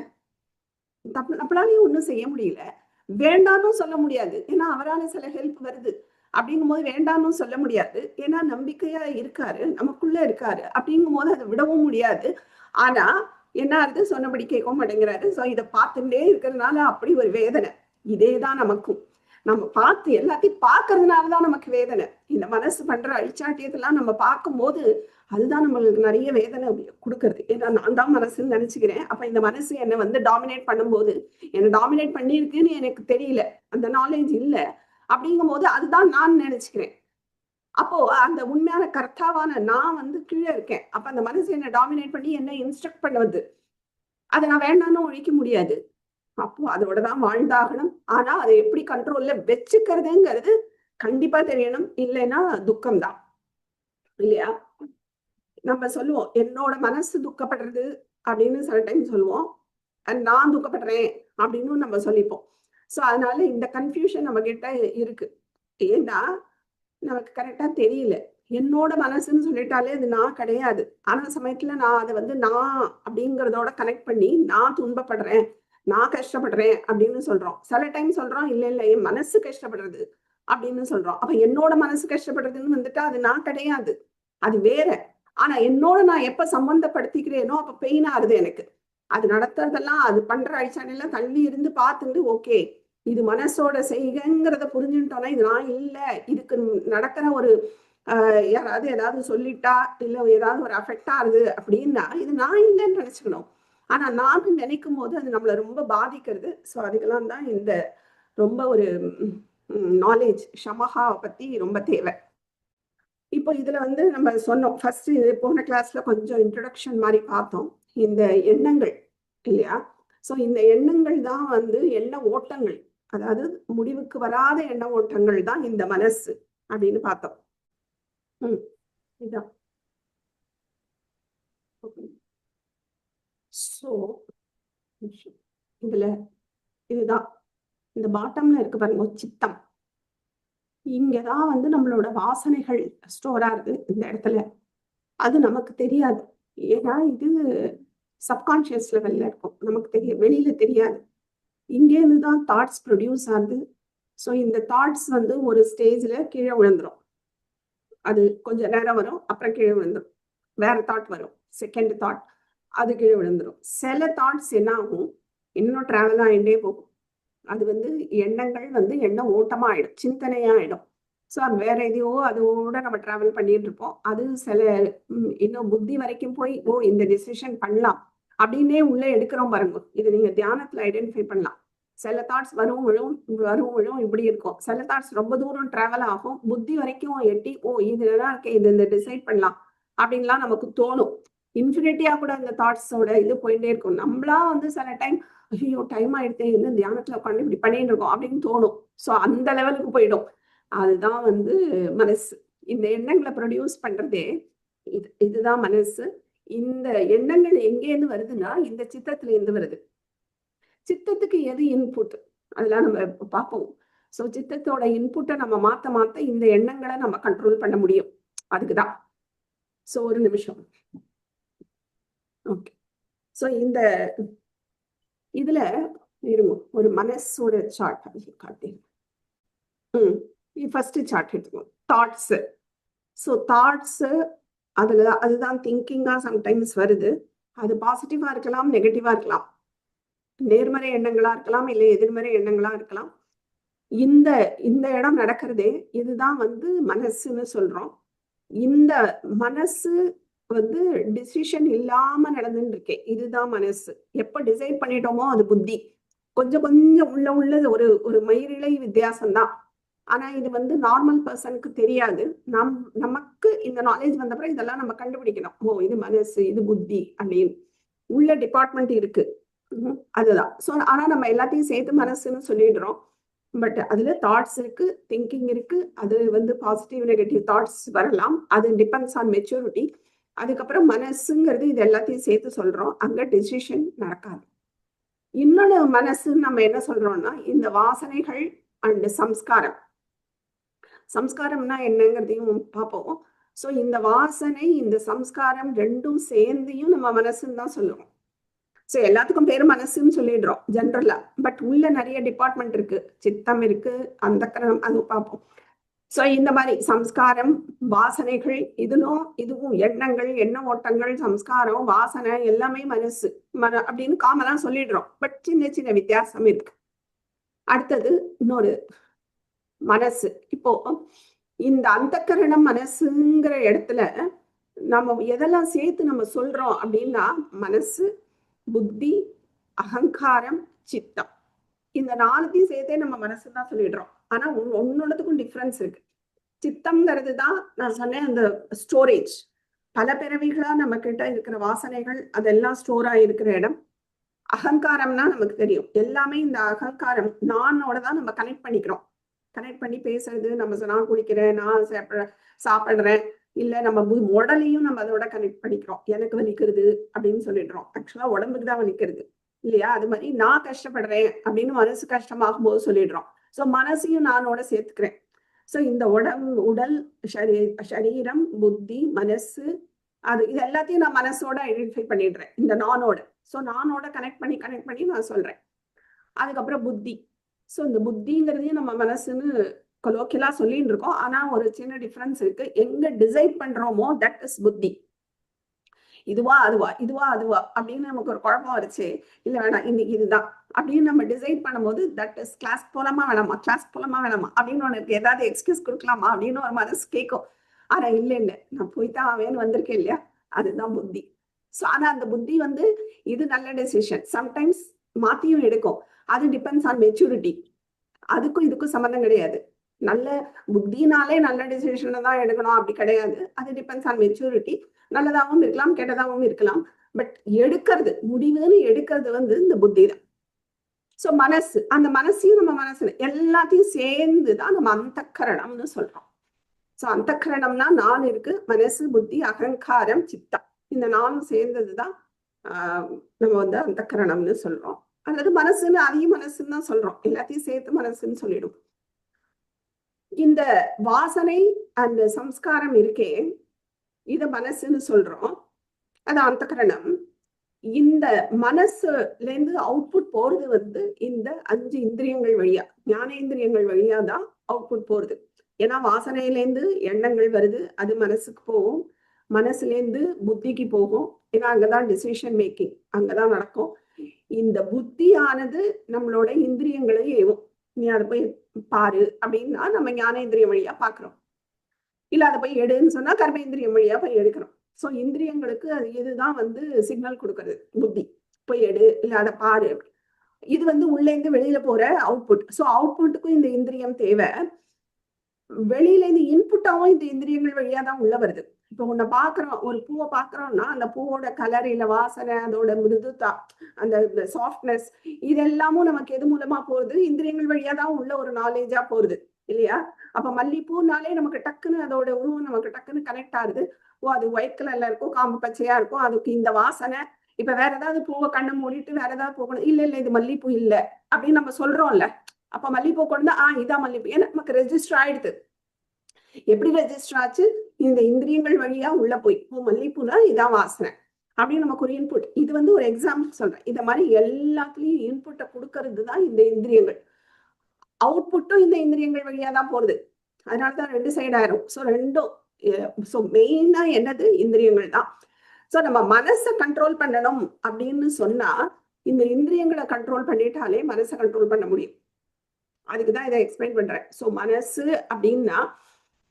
[SPEAKER 1] நம்மளாலையும் ஒன்றும் செய்ய முடியல, வேண்டாம்னு சொல்ல முடியாது. ஏன்னா அவரால் சில ஹெல்ப் வருது. அப்படிங்கும் போது வேண்டாம்னு சொல்ல முடியாது. ஏன்னா நம்பிக்கையா இருக்காரு, நமக்குள்ள இருக்காரு. அப்படிங்கும் போது அதை விடவும் முடியாது. ஆனா என்ன ஆகுது, சொன்னபடி கேட்கவும் மாட்டேங்கிறாரு. ஸோ இதை பார்த்துட்டே இருக்கிறதுனால அப்படி ஒரு வேதனை. இதே தான் நமக்கும். நம்ம பார்த்து எல்லாத்தையும் பார்க்கறதுனாலதான் நமக்கு வேதனை. இந்த மனசு பண்ற அழிச்சாட்டியத்தெல்லாம் நம்ம பார்க்கும்போது அதுதான் நம்மளுக்கு நிறைய வேதனை கொடுக்கறது. ஏன்னா நான் தான் மனசுன்னு நினைச்சுக்கிறேன். அப்ப இந்த மனசு என்னை வந்து டாமினேட் பண்ணும்போது, என்னை டாமினேட் பண்ணியிருக்குன்னு எனக்கு தெரியல, அந்த நாலேஜ் இல்லை. அப்படிங்கும் போது அதுதான் நான் நினைச்சுக்கிறேன். அப்போ அந்த உண்மையான கர்த்தாவான நான் வந்து கீழே இருக்கேன். அப்ப அந்த மனசு என்னை டாமினேட் பண்ணி என்ன இன்ஸ்ட்ரக்ட் பண்ணுவது, அதை நான் வேண்டாம்னு ஒழிக்க முடியாது. அப்போ அதோட தான் வாழ்ந்தாகணும். ஆனா அதை எப்படி கண்ட்ரோல்ல வச்சுக்கிறதுங்கிறது கண்டிப்பா தெரியணும். இல்லைன்னா துக்கம்தான், இல்லையா? நம்ம சொல்லுவோம் என்னோட மனசு துக்கப்படுறது அப்படின்னு சில டைம் சொல்லுவோம், நான் துக்கப்படுறேன் அப்படின்னு நம்ம சொல்லிப்போம். ஸோ அதனால இந்த கன்ஃபியூஷன் நம்ம கிட்ட இருக்கு. ஏன்னா நமக்கு கரெக்டா தெரியல. என்னோட மனசுன்னு சொல்லிட்டாலே அது நான் கிடையாது. ஆனா சமயத்துல நான் அதை வந்து நான் அப்படிங்கிறதோட கனெக்ட் பண்ணி நான் துன்பப்படுறேன், நான் கஷ்டப்படுறேன் அப்படின்னு சொல்றோம். சில டைம் சொல்றோம் இல்ல இல்ல என் மனசு கஷ்டப்படுறது அப்படின்னு சொல்றோம். அப்ப என்னோட மனசு கஷ்டப்படுறதுன்னு வந்துட்டா அது நான் கிடையாது, அது வேற. ஆனா என்னோட நான் எப்ப சம்பந்தப்படுத்திக்கிறேனோ அப்ப பெயின் ஆகுது எனக்கு. அது நடத்துறதெல்லாம், அது பண்ற அழிச்சானெல்லாம் தள்ளி இருந்து பார்த்துட்டு ஓகே இது மனசோட செய்கைங்கிறத புரிஞ்சுட்டோம்னா இது நான் இல்லை. இதுக்கு நடக்கிற ஒரு யாராவது ஏதாவது சொல்லிட்டா இல்லை ஏதாவது ஒரு அஃபெக்ட் ஆகுது அப்படின்னா இது நான் இல்லைன்னு நினைச்சுக்கணும். ஆனா நான் நினைக்கும் போது அது நம்மளை ரொம்ப பாதிக்கிறது. ஸோ அதுக்கெல்லாம் தான் இந்த ரொம்ப ஒரு நாலேஜ் ஷமஹாவை பத்தி ரொம்ப தேவை. இப்போ இதுல வந்து நம்ம சொன்னோம் ஃபர்ஸ்ட், போன கிளாஸ்ல கொஞ்சம் இன்ட்ரடக்ஷன் மாதிரி பார்த்தோம், இந்த எண்ணங்கள் இல்லையா? ஸோ இந்த எண்ணங்கள் தான் வந்து எண்ண ஓட்டங்கள், அதாவது முடிவுக்கு வராத எண்ண ஓட்டங்கள் தான் இந்த மனசு அப்படின்னு பார்த்தோம். இதான். ஸோ இதுல இதுதான் இந்த பாட்டம்ல இருக்கு பாருங்க, சித்தம். இங்கதான் வந்து நம்மளோட வாசனைகள் ஸ்டோர் ஆகுது இந்த இடத்துல. அது நமக்கு தெரியாது. ஏன்னா இது சப்கான்ஷியஸ் லெவல்ல இருக்கும், நமக்கு தெரியும், வெளியில தெரியாது. இங்கேருந்து தான் தாட்ஸ் ப்ரொடியூஸ் ஆகுது. ஸோ இந்த தாட்ஸ் வந்து ஒரு ஸ்டேஜ்ல கீழே விழுந்துரும். அது கொஞ்ச நேரம் வரும், அப்புறம் கீழே விழுந்துரும். வேற தாட் வரும், செகண்ட் தாட், அது கீழே விழுந்துரும். சில தாட்ஸ் என்ன ஆகும், இன்னும் டிராவல் ஆகிட்டே போகும். அது வந்து எண்ணங்கள் வந்து எண்ண ஓட்டமா ஆயிடும், சிந்தனையா ஆயிடும். ஸோ அது வேற எதையோ அதோட நம்ம டிராவல் பண்ணிட்டு இருப்போம். அது சில இன்னும் புத்தி வரைக்கும் போய் ஓ இந்த டிசிஷன் பண்ணலாம் அப்படின்னே உள்ள எடுக்கிறோம் பாருங்க. இது நீங்க தியானத்துல ஐடென்டிஃபை பண்ணலாம். சில தாட்ஸ் வரும் விழும் வரும் விழும் இப்படி இருக்கும். சில தாட்ஸ் ரொம்ப தூரம் டிராவல் ஆகும், புத்தி வரைக்கும் எட்டி ஓ இதுதான் இருக்கே இது இந்த டிசைட் பண்ணலாம் அப்படின்லாம் நமக்கு தோணும். இன்ஃபினிட்டியா கூட அந்த தாட்ஸோட இது போயிட்டே இருக்கும். நம்மளா வந்து சில டைம் ஐயோ டைம் ஆயிடுத்தே, இன்னும் தியானத்துல உட்காந்து இப்படி பண்ணிட்டு இருக்கோம் அப்படின்னு தோணும். ஸோ அந்த லெவலுக்கு போயிடும். அதுதான் வந்து மனசு. இந்த எண்ணங்களை ப்ரொடியூஸ் பண்றதே இதுதான் மனசு. இந்த எண்ணங்கள் எங்கேருந்து வருதுன்னா இந்த சித்தத்துல இருந்து வருது. சித்தத்துக்கு எது இன்புட் அதெல்லாம் நம்ம பார்ப்போம். ஸோ சித்தத்தோட இன்புட்டை நம்ம மாத்த இந்த எண்ணங்களை நம்ம கண்ட்ரோல் பண்ண முடியும். அதுக்குதான். ஸோ ஒரு நிமிஷம். ஓகே. ஸோ இந்த இதுல இருங்க, ஒரு மனசோட சார்ட் காட்டி. ஃபர்ஸ்ட் சார்ட் எடுத்துக்கோங்க, தாட்ஸ். ஸோ தாட்ஸ் அதுதான் திங்கிங்கா சம்டைம்ஸ் வருது. அது பாசிட்டிவா இருக்கலாம், நெகட்டிவா இருக்கலாம், நேர்மறை எண்ணங்களா இருக்கலாம், இல்லை எதிர்மறை எண்ணங்களா இருக்கலாம். இந்த இந்த இடம் நடக்கிறதே இதுதான் வந்து மனசுன்னு சொல்றோம். இந்த மனசு வந்து டிசிஷன் இல்லாம நடந்துட்டு இருக்கேன், இதுதான் மனசு. எப்ப டிசைட் பண்ணிட்டோமோ அது புத்தி. கொஞ்சம் கொஞ்சம் உள்ள ஒரு ஒரு மயிரிழை வித்தியாசம்தான். ஆனா இது வந்து நார்மல் பர்சனுக்கு தெரியாது. நமக்கு இந்த நாலேஜ் வந்தப்பறம் இதெல்லாம் நம்ம கண்டுபிடிக்கணும். ஓ, இது மனசு, இது புத்தி அப்படின்னு உள்ள டிபார்ட்மெண்ட் இருக்கு. அதுதான். ஸோ ஆனா நம்ம எல்லாத்தையும் சேர்த்து மனசுன்னு சொல்லிடுறோம். பட் அதுல தாட்ஸ் இருக்கு, திங்கிங் இருக்கு. அது வந்து பாசிட்டிவ் நெகட்டிவ் தாட்ஸ் வரலாம். அது டிபெண்ட்ஸ் ஆன் மெச்சூரிட்டி. அதுக்கப்புறம் மனசுங்கிறது இது எல்லாத்தையும் சேர்த்து சொல்றோம். அங்க டெசிஷன் நடக்காது. இன்னொன்னு மனசுன்னு நம்ம என்ன சொல்றோம்னா இந்த வாசனைகள் அண்ட் சம்ஸ்காரம். சம்ஸ்காரம்னா என்னங்கிறதையும் பார்ப்போம். ஸோ இந்த வாசனை இந்த சம்ஸ்காரம் ரெண்டும் சேர்ந்தையும் நம்ம மனசுன்னு தான் சொல்லுவோம். ஸோ எல்லாத்துக்கும் பேர் மனசுன்னு சொல்லிடுறோம் ஜென்ரலா. பட் உள்ள நிறைய டிபார்ட்மெண்ட் இருக்கு. சித்தம் இருக்கு, அந்தக்கரணம், அது பார்ப்போம். ஸோ இந்த மாதிரி சம்ஸ்காரம், வாசனைகள், இதுவும் எண்ணங்கள், எண்ண ஓட்டங்கள், சம்ஸ்காரம், வாசனை எல்லாமே மனசு அப்படின்னு காமனா சொல்லிடுறோம். பட் சின்ன சின்ன வித்தியாசம் இருக்கு. அடுத்தது இன்னொரு மனசு. இப்போ இந்த அந்தக்கரணம் மனசுங்கிற இடத்துல நம்ம எதெல்லாம் சேர்த்து நம்ம சொல்றோம் அப்படின்னா மனசு, புத்தி, அகங்காரம், சித்தம். இந்த 4த்தையும் சேர்த்தே நம்ம மனசுன்னு தான் சொல்லிடுறோம். ஆனா ஒன்னொன்னுக்கும் டிஃபரன்ஸ் இருக்கு. சித்தம்ங்கிறது தான் நான் சொன்னேன் அந்த ஸ்டோரேஜ். பல பிறவிகளா நம்ம கிட்ட இருக்கிற வாசனைகள் அதெல்லாம் ஸ்டோர் ஆகிருக்கிற இடம். அகங்காரம்னா நமக்கு தெரியும். எல்லாமே இந்த அகங்காரம் நானோட தான் நம்ம கனெக்ட் பண்ணிக்கிறோம். கனெக்ட் பண்ணி பேசுறது, நம்ம நான் குடிக்கிறேன், நான் சாப்பிடுறேன், இல்ல நம்ம உடலையும் நம்ம அதோட கனெக்ட் பண்ணிக்கிறோம். எனக்கு வலிக்கிறது அப்படின்னு சொல்லிடுறோம். ஆக்சுவலா உடம்புக்கு தான் வலிக்கிறது இல்லையா? அது மாதிரி நான் கஷ்டப்படுறேன் அப்படின்னு மனசு கஷ்டமாகும் போது சொல்லிடுறோம். ஸோ மனசையும் நானோட சேர்த்துக்கிறேன். ஸோ இந்த உடல், சரீரம், புத்தி, மனசு, இது எல்லாத்தையும் நான் மனசோட ஐடென்டிஃபை பண்ணிடுறேன் இந்த நானோட. ஸோ நானோட கனெக்ட் பண்ணி நான் சொல்றேன். அதுக்கப்புறம் புத்தி. ஸோ இந்த புத்திங்கிறதையும் நம்ம மனசுன்னு கொலோக்கியலா சொல்லிட்டு இருக்கோம். ஆனா ஒரு சின்ன டிஃபரன்ஸ் இருக்கு. எங்க டிசைட் பண்றோமோ தட் இஸ் புத்தி. இதுவா அதுவா அப்படின்னு நமக்கு ஒரு குழப்பம் வச்சு, இல்ல வேணாம் இன்னைக்கு இதுதான் அப்படின்னு நம்ம டிசைட் பண்ணும்போது தட் இஸ் கிளாஸ் போலாமா வேணாமா அப்படின்னு உனக்கு ஏதாவது எக்ஸ்கியூஸ் கொடுக்கலாமா அப்படின்னு ஒரு மனசு கேட்கும். ஆனா இல்ல நான் போய்தான் ஆவேன்னு வந்திருக்கேன் இல்லையா, அதுதான் புத்தி. ஸோ ஆனா அந்த புத்தி வந்து இது நல்ல டெசிஷன் சம்டைம்ஸ் மாத்தியும் எடுக்கும். அது டிபெண்ட்ஸ் ஆன் மெச்சூரிட்டி. அதுக்கும் இதுக்கும் சம்மந்தம் கிடையாது. நல்ல புத்தினாலே நல்ல டெசிஷனை தான் எடுக்கணும் அப்படி கிடையாது. அது டிபெண்ட்ஸ் ஆன் மெச்சூரிட்டி. நல்லதாகவும் இருக்கலாம், கெட்டதாகவும் இருக்கலாம். பட் முடிவுன்னு எடுக்கிறது வந்து இந்த புத்தி தான். ஸோ மனசு, அந்த மனசையும் நம்ம மனசு எல்லாத்தையும் சேர்ந்துதான் நம்ம அந்தக்கரணம்னு சொல்றோம். ஸோ அந்தக்கரணம்னா நான் இருக்கு, மனசு, புத்தி, அகங்காரம், சித்தம். இந்த 4 சேர்ந்ததுதான் நம்ம வந்து அந்தக்கரணம்னு சொல்றோம். அல்லது மனசுன்னு அதையும் மனசுன்னு தான் சொல்றோம். எல்லாத்தையும் சேர்த்து மனசுன்னு சொல்லிடும். இந்த வாசனை அந்த சம்ஸ்காரம் இருக்கே, இத மனசுன்னு சொல்றோம். அது அந்தக்கரணம். இந்த மனசுல இருந்து அவுட்புட் போறது வந்து இந்த 5 இந்திரியங்கள் வழியா, ஞானேந்திரியங்கள் வழியா தான் அவுட்புட் போறது. ஏன்னா வாசனையிலேருந்து எண்ணங்கள் வருது, அது மனசுக்கு போகும். மனசுல இருந்து புத்திக்கு போகும். ஏன்னா அங்கதான் டிசிஷன் மேக்கிங் அங்கதான் நடக்கும். இந்த புத்தியானது நம்மளோட இந்திரியங்களை ஏவும். நீ அதை போய் பாரு அப்படின்னா நம்ம ஞானேந்திரியம் வழியா பாக்குறோம். இல்ல அதை போய் எடுன்னு சொன்னா கர்மேந்திரியம் வழியா போய் எடுக்கிறோம். ஸோ இந்திரியங்களுக்கு அது இதுதான் வந்து சிக்னல் கொடுக்கறது. புத்தி போய் எடு, இல்ல அதை பாரு. இது வந்து உள்ள இருந்து வெளியில போற அவுட்புட். ஸோ அவுட்புட்டுக்கும் இந்த இந்திரியம் தேவை. வெளியில இருந்து இன்புட்டாவும் இந்த இந்திரியங்கள் வழியா தான் உள்ள வருது. இப்போ உன்னை பாக்குறோம், ஒரு பூவை பாக்குறோம்னா அந்த பூவோட கலர், இல்ல வாசனை, அதோட மிருதுதா, அந்த சாஃப்ட்னஸ், இதெல்லாமும் நமக்கு எது மூலமா போகுது? இந்திரியங்கள் வழியா தான் உள்ள ஒரு நாலேஜா போகுது இல்லையா? அப்ப மல்லிப்பூனாலே நமக்கு டக்குன்னு அதோட உருவம் நமக்கு டக்குன்னு கனெக்ட் ஆகுது. ஓ, அது ஒயிட் கலர்ல இருக்கும், காம்பு பச்சையா இருக்கும், அதுக்கு இந்த வாசனை. இப்ப வேற ஏதாவது பூவை கண்ணை மூடிட்டு வேற ஏதாவது போகணும், இல்ல இது மல்லிப்பூ இல்ல அப்படின்னு நம்ம சொல்றோம்ல. அப்ப மல்லிப்பூ கொண்டு இதான் மல்லிப்பூ, ஏன்னா நமக்கு ரெஜிஸ்டர் ஆயிடுது. எப்படி ரெஜிஸ்டர் ஆச்சு? இந்த இந்திரியங்கள் வழியா உள்ள போய் மல்லிப்பூனா இதான் வாசனை அப்படின்னு நமக்கு ஒரு இன்புட். இது வந்து ஒரு எக்ஸாம்பிள் சொல்றேன். இந்த மாதிரி எல்லாத்துலயும் இன்புட்டை கொடுக்கறது தான் இந்த இந்திரியங்கள். அவுட்புட்டும் இந்த இந்திரியங்கள் வழியா தான் போறது. அதனாலதான் 2 சைடு ஆயிரும். ஸோ ரெண்டும் மெயினா என்னது? இந்திரியங்கள் தான். ஸோ நம்ம மனசை கண்ட்ரோல் பண்ணணும் அப்படின்னு சொன்னா இந்த இந்திரியங்களை கண்ட்ரோல் பண்ணிட்டாலே மனசை கண்ட்ரோல் பண்ண முடியும். அதுக்குதான் இதை எக்ஸ்பிளைன் பண்றேன். ஸோ மனசு அப்படின்னா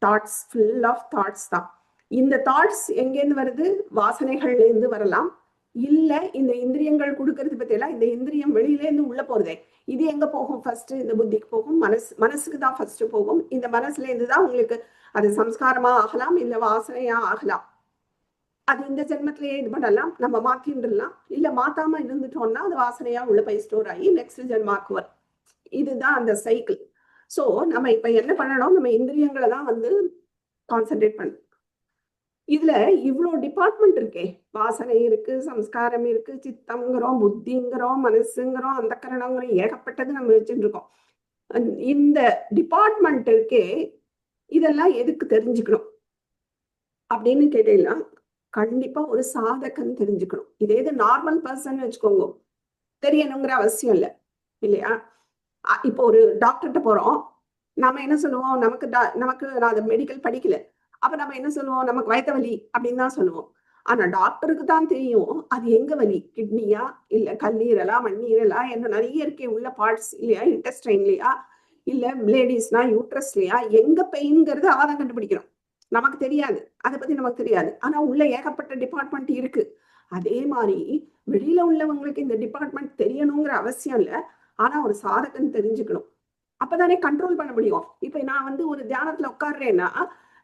[SPEAKER 1] தாட்ஸ், ஃபுல் ஆஃப் தாட்ஸ் தான். இந்த தாட்ஸ் எங்கேருந்து வருது? வாசனைகள்ல இருந்து வரலாம். இல்ல இந்த இந்திரியங்கள் கொடுக்கறது பத்தியெல்லாம் இந்த இந்திரியம் வெளியில இருந்து உள்ள போறதே. இது எங்க போகும்? ஃபர்ஸ்ட் இந்த புத்திக்கு போகும், மனசுக்கு தான் ஃபர்ஸ்ட் போகும். இந்த மனசுல இருந்து தான் உங்களுக்கு அது சம்ஸ்காரமா ஆகலாம், இல்ல வாசனையா ஆகலாம். அது இந்த ஜென்மத்திலேயே இது பண்ணலாம், நம்ம மாத்தின்றலாம். இல்ல மாத்தாம இருந்துட்டோம்னா அது வாசனையா உள்ள போய் ஸ்டோர் ஆகி நெக்ஸ்ட் ஜென்மாக்கு வரும். இதுதான் அந்த சைக்கிள். ஸோ நம்ம இப்ப என்ன பண்ணணும்? நம்ம இந்திரியங்களை தான் வந்து கான்சென்ட்ரேட் பண்ணணும். இதுல இவ்வளோ டிபார்ட்மெண்ட் இருக்கே, வாசனை இருக்கு, சம்ஸ்காரம் இருக்கு, சித்தம்ங்கிறோம், புத்திங்கிறோம், மனசுங்கிறோம், அந்த கரணங்கிறோம், ஏகப்பட்டது நம்ம வச்சுட்டு இருக்கோம். இந்த டிபார்ட்மெண்ட் இருக்கே, இதெல்லாம் எதுக்கு தெரிஞ்சுக்கணும் அப்படின்னு கேட்டீங்கன்னா, கண்டிப்பா ஒரு சாதகன் தெரிஞ்சுக்கணும். இதே இது நார்மல் பர்சன் வச்சுக்கோங்க, தெரியணுங்கிற அவசியம் இல்லை, இல்லையா? இப்போ ஒரு டாக்டர்கிட்ட போறோம், நாம என்ன சொல்லுவோம்? நமக்கு நான் அதை மெடிக்கல் படிக்கல, அப்ப நம்ம என்ன சொல்லுவோம்? நமக்கு வயிற்று வலி அப்படின்னு தான் சொல்லுவோம். ஆனா டாக்டருக்கு தான் தெரியும் அது எங்க வலி, கிட்னியா இல்ல கல்லீரலா, மண்ணீரலா, என்ன நிறைய இருக்கே உள்ள பார்ட்ஸ், இல்லையா? இன்டெஸ்டைன்லயா, இல்ல லேடிஸ்னா யூட்ரஸ்லயா, எங்க பெயின்ங்கிறது அவதான் கண்டுபிடிக்கணும். நமக்கு தெரியாது, அதை பத்தி நமக்கு தெரியாது. ஆனா உள்ள ஏகப்பட்ட டிபார்ட்மெண்ட் இருக்கு. அதே மாதிரி வெளியில உள்ளவங்களுக்கு இந்த டிபார்ட்மெண்ட் தெரியணுங்கிற அவசியம் இல்லை. ஆனா ஒரு சாதகன் தெரிஞ்சுக்கணும், அப்பதானே கண்ட்ரோல் பண்ண முடியும். இப்ப நான் வந்து ஒரு தியானத்துல உட்காடுறேன்னா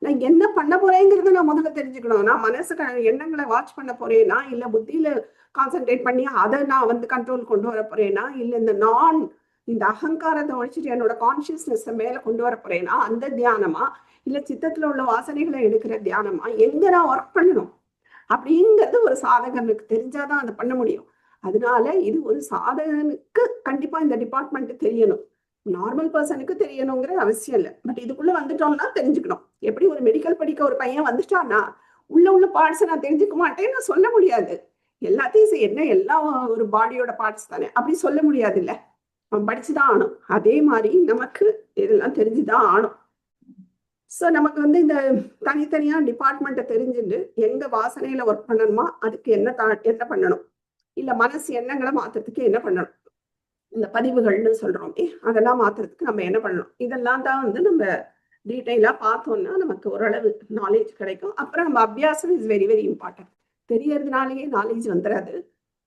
[SPEAKER 1] நான் என்ன பண்ண போறேங்கிறத நான் முதல்ல தெரிஞ்சுக்கணும். நான் மனசுக்கு எண்ணங்களை வாட்ச் பண்ண போறேனா, இல்ல புத்தியில கான்சென்ட்ரேட் பண்ணி அதை நான் வந்து கண்ட்ரோல் கொண்டு வர போறேனா, இல்ல இந்த அகங்காரத்தை ஒழிச்சிட்டு என்னோட கான்சியஸ்னஸ் மேல கொண்டு வர போறேனா, அந்த தியானமா, இல்ல சித்தத்துல உள்ள வாசனைகளை எடுக்கிற தியானமா, எங்க நான் ஒர்க் பண்ணணும் அப்படிங்கிறது ஒரு சாதகனுக்கு தெரிஞ்சாதான் அதை பண்ண முடியும். அதனால இது ஒரு சாதகனுக்கு கண்டிப்பா இந்த டிபார்ட்மெண்ட் தெரியணும். நார்மல் பர்சனுக்கு தெரியணுங்கிற அவசியம் இல்லை. பட் இதுக்குள்ள வந்துட்டோம்னா தெரிஞ்சுக்கணும். எப்படி ஒரு மெடிக்கல் படிக்க ஒரு பையன் வந்துட்டான்னா உள்ள பார்ட்ஸை நான் தெரிஞ்சுக்க மாட்டேன்னு நான் சொல்ல முடியாது. எல்லாத்தையும் என்ன எல்லாம் ஒரு பாடியோட பார்ட்ஸ் தானே, அப்படி சொல்ல முடியாது. இல்ல, அவன் படிச்சுதான் ஆகணும். அதே மாதிரி நமக்கு இதெல்லாம் தெரிஞ்சுதான் ஆகணும். ஸோ நமக்கு வந்து இந்த தனித்தனியா டிபார்ட்மெண்ட்டை தெரிஞ்சுட்டு எங்க வாசனையில ஒர்க் பண்ணணுமா, அதுக்கு என்ன பண்ணணும், இல்ல மனசு எண்ணங்களை மாத்துறதுக்கு என்ன பண்ணணும், இந்த பதிவுகள்னு சொல்றோமே அதெல்லாம் மாத்துறதுக்கு நம்ம என்ன பண்ணணும், இதெல்லாம் தான் வந்து நம்ம டீட்டெயிலா பார்த்தோம்னா நமக்கு ஓரளவு நாலேஜ் கிடைக்கும். அப்புறம் நம்ம அபியாசம் இஸ் வெரி வெரி இம்பார்ட்டன்ட். தெரியறதுனாலேயே நாலேஜ் வந்துடாது,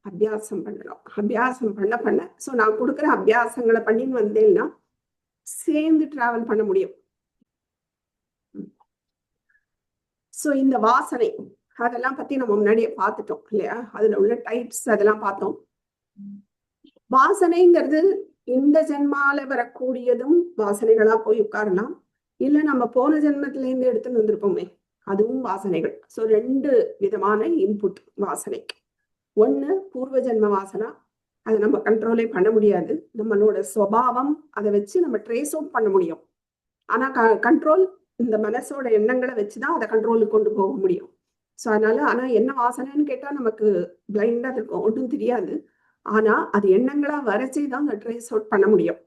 [SPEAKER 1] அபியாசம் பண்ணணும். அபியாசம் பண்ண ஸோ நான் கொடுக்குற அபியாசங்களை பண்ணின்னு வந்தேன்னா சேர்ந்து டிராவல் பண்ண முடியும். ஸோ இந்த வாசனை அதெல்லாம் பத்தி நம்ம முன்னாடியே பார்த்துட்டோம் இல்லையா? அதுல உள்ள டைப்ஸ் அதெல்லாம் பார்த்தோம். வாசனைங்கிறது இந்த ஜென்மால வரக்கூடியதும் வாசனைகளா போய் உட்காரலாம், இல்ல நம்ம போன ஜென்மத்துல இருந்து எடுத்துன்னு வந்திருப்போமே அதுவும் வாசனைகள். ஸோ 2 விதமான இன்புட் வாசனைக்கு. ஒண்ணு பூர்வ ஜென்ம வாசனா, அதை நம்ம கண்ட்ரோலே பண்ண முடியாது. நம்மளோட சுபாவம் அதை வச்சு நம்ம ட்ரேஸ் அவுட் பண்ண முடியும். ஆனா கண்ட்ரோல் இந்த மனசோட எண்ணங்களை வச்சுதான் அதை கண்ட்ரோலுக்கு கொண்டு போக முடியும். ஸோ ஆனா என்ன வாசனைன்னு கேட்டா நமக்கு பிளைண்டா இருக்கும், ஒன்றும் தெரியாது. ஆனா அது எண்ணங்களா வரைச்சே தான் அந்த ட்ரேஸ் அவுட் பண்ண முடியும்.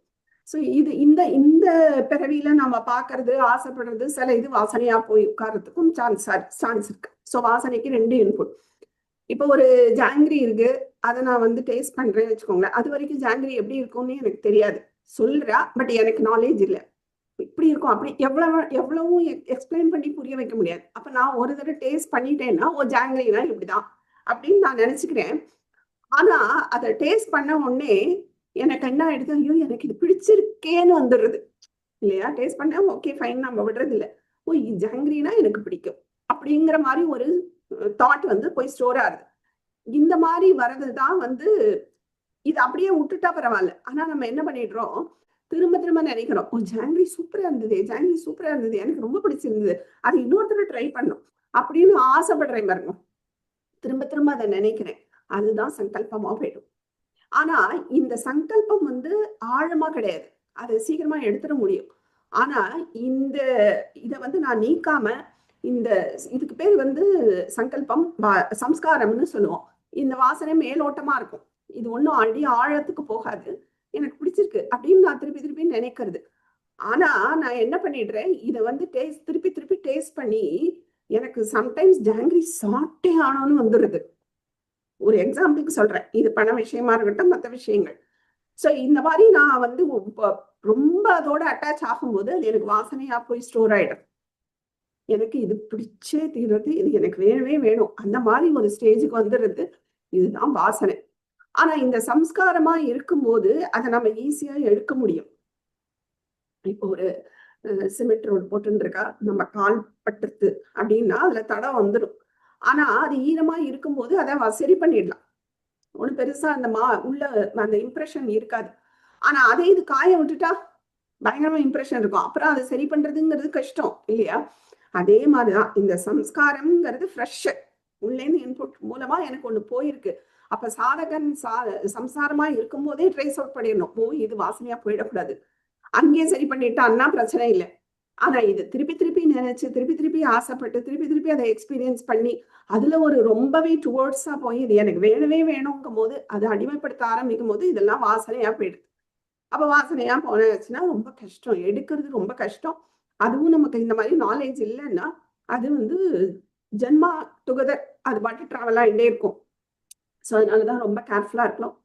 [SPEAKER 1] ஸோ இது இந்த பிறவியில நம்ம பாக்குறது, ஆசைப்படுறது, சில இது வாசனையா போய் உட்கார்றதுக்கும் சான்ஸ் இருக்கு. ஸோ வாசனைக்கு 2 இன்புட். இப்போ ஒரு ஜாங்கிரி இருக்கு, அதை நான் வந்து டேஸ்ட் பண்றேன்னு வச்சுக்கோங்களேன். அது வரைக்கும் ஜாங்கிரி எப்படி இருக்கும்னு எனக்கு தெரியாது, சொல்றா, பட் எனக்கு நாலேஜ் இல்லை. இப்படி இருக்கும் அப்படி எவ்வளவும் எக்ஸ்பிளைன் பண்ணி புரிய வைக்க முடியாது. அப்ப நான் ஒரு தடவை டேஸ்ட் பண்ணிட்டேன்னா ஜாங்கிரினா இப்படிதான் அப்படின்னு நான் நினைச்சுக்கிறேன். ஆனா அதை டேஸ்ட் பண்ண உடனே எனக்கு என்ன ஆயிடுது, ஐயோ எனக்கு இது பிடிச்சிருக்கேன்னு வந்துடுறது இல்லையா? டேஸ்ட் பண்ண ஓகே ஃபைன், நம்ம விடுறது இல்லை. ஜாங்கிரினா எனக்கு பிடிக்கும் அப்படிங்கிற மாதிரி ஒரு தாட் வந்து போய் ஸ்டோர் ஆகுது. இந்த மாதிரி வர்றதுதான் வந்து இது அப்படியே விட்டுட்டா பரவாயில்ல. ஆனா நம்ம என்ன பண்ணிடுறோம், திரும்ப திரும்ப நினைக்கிறோம், ஜாங்கிரி சூப்பரா இருந்தது, ஜாங்கிரி சூப்பரா இருந்தது, எனக்கு ரொம்ப பிடிச்சிருந்தது, அது இன்னொருத்தர ட்ரை பண்ணும் அப்படின்னு ஆசைப்படுறேன் பாருங்க. திரும்ப திரும்ப அதை நினைக்கிறேன், அதுதான் சங்கல்பமா போயிடும். ஆனா இந்த சங்கல்பம் வந்து ஆழமா கிடையாது, அதை சீக்கிரமா எடுத்துட முடியும். ஆனா இதை வந்து நான் நீக்காம, இதுக்கு பேர் வந்து சங்கல்பம், சம்ஸ்காரம்னு சொல்லுவோம். இந்த வாசனை மேலோட்டமா இருக்கும், இது ஒன்றும் ஆழத்துக்கு போகாது, எனக்கு பிடிச்சிருக்கு அப்படின்னு நான் திருப்பி திருப்பி நினைக்கிறது. ஆனா நான் என்ன பண்ணிடுறேன், இதை வந்து திருப்பி திருப்பி டேஸ்ட் பண்ணி எனக்கு சம்டைம்ஸ் ஜாங்கிரி சாப்பிட்டே ஆனோன்னு வந்துடுது. ஒரு எக்ஸாம்பிளுக்கு சொல்றேன், இது பண விஷயமா இருக்கட்டும், மற்ற விஷயங்கள். ஸோ இந்த மாதிரி நான் வந்து ரொம்ப அதோட அட்டாச் ஆகும்போது அது எனக்கு வாசனையா போய் ஸ்டோர் ஆயிடும். எனக்கு இது பிடிச்சே தீர்றது, இது எனக்கு வேணவே வேணும், அந்த மாதிரி ஒரு ஸ்டேஜுக்கு வந்துடுறது, இதுதான் வாசனை. ஆனா இந்த சம்ஸ்காரமா இருக்கும்போது அதை நம்ம ஈஸியா எடுக்க முடியும். இப்போ ஒரு சிமெண்ட் ரோடு போட்டுன்னு இருக்கா, நம்ம கால் பட்டுறது அப்படின்னா அதுல தடம் வந்துடும். ஆனா அது ஈரமா இருக்கும்போது அதை சரி பண்ணிடலாம். ஒண்ணு பெருசா அந்த உள்ள அந்த இம்ப்ரெஷன் இருக்காது. ஆனா அதே இது காய விட்டுட்டா பயங்கரமா இம்ப்ரெஷன் இருக்கும். அப்புறம் அதை சரி பண்றதுங்கிறது கஷ்டம் இல்லையா? அதே மாதிரிதான் இந்த சம்ஸ்காரம்ங்கிறது ஃப்ரெஷ், உள்ளேந்து இன்புட் மூலமா எனக்கு ஒண்ணு போயிருக்கு. அப்ப சாதகன் சம்சாரமா இருக்கும் போதே ட்ரேஸ் அவுட் பண்ணிடணும். இது வாசனையா போயிடக்கூடாது, அங்கேயே சரி பண்ணிட்டான்னா பிரச்சனை இல்லை. ஆனா இது திருப்பி திருப்பி நினைச்சு, திருப்பி திருப்பி ஆசைப்பட்டு, திருப்பி திருப்பி அதை எக்ஸ்பீரியன்ஸ் பண்ணி அதுல ஒரு ரொம்பவே டுவர்ட்ஸா போய் இது எனக்கு வேணவே வேணுங்கும் போது அதை அடிமைப்படுத்த ஆரம்பிக்கும் போது இதெல்லாம் வாசனையா போயிடுது. அப்ப வாசனையா போனாச்சுன்னா ரொம்ப கஷ்டம், எடுக்கிறது ரொம்ப கஷ்டம். அதுவும் நமக்கு இந்த மாதிரி நாலேஜ் இல்லைன்னா அது வந்து ஜென்மா டுகெதர் அது பாட்டு டிராவல் ஆகிட்டே இருக்கும். ஸோ அதனாலதான் ரொம்ப கேர்ஃபுல்லா இருக்கணும்.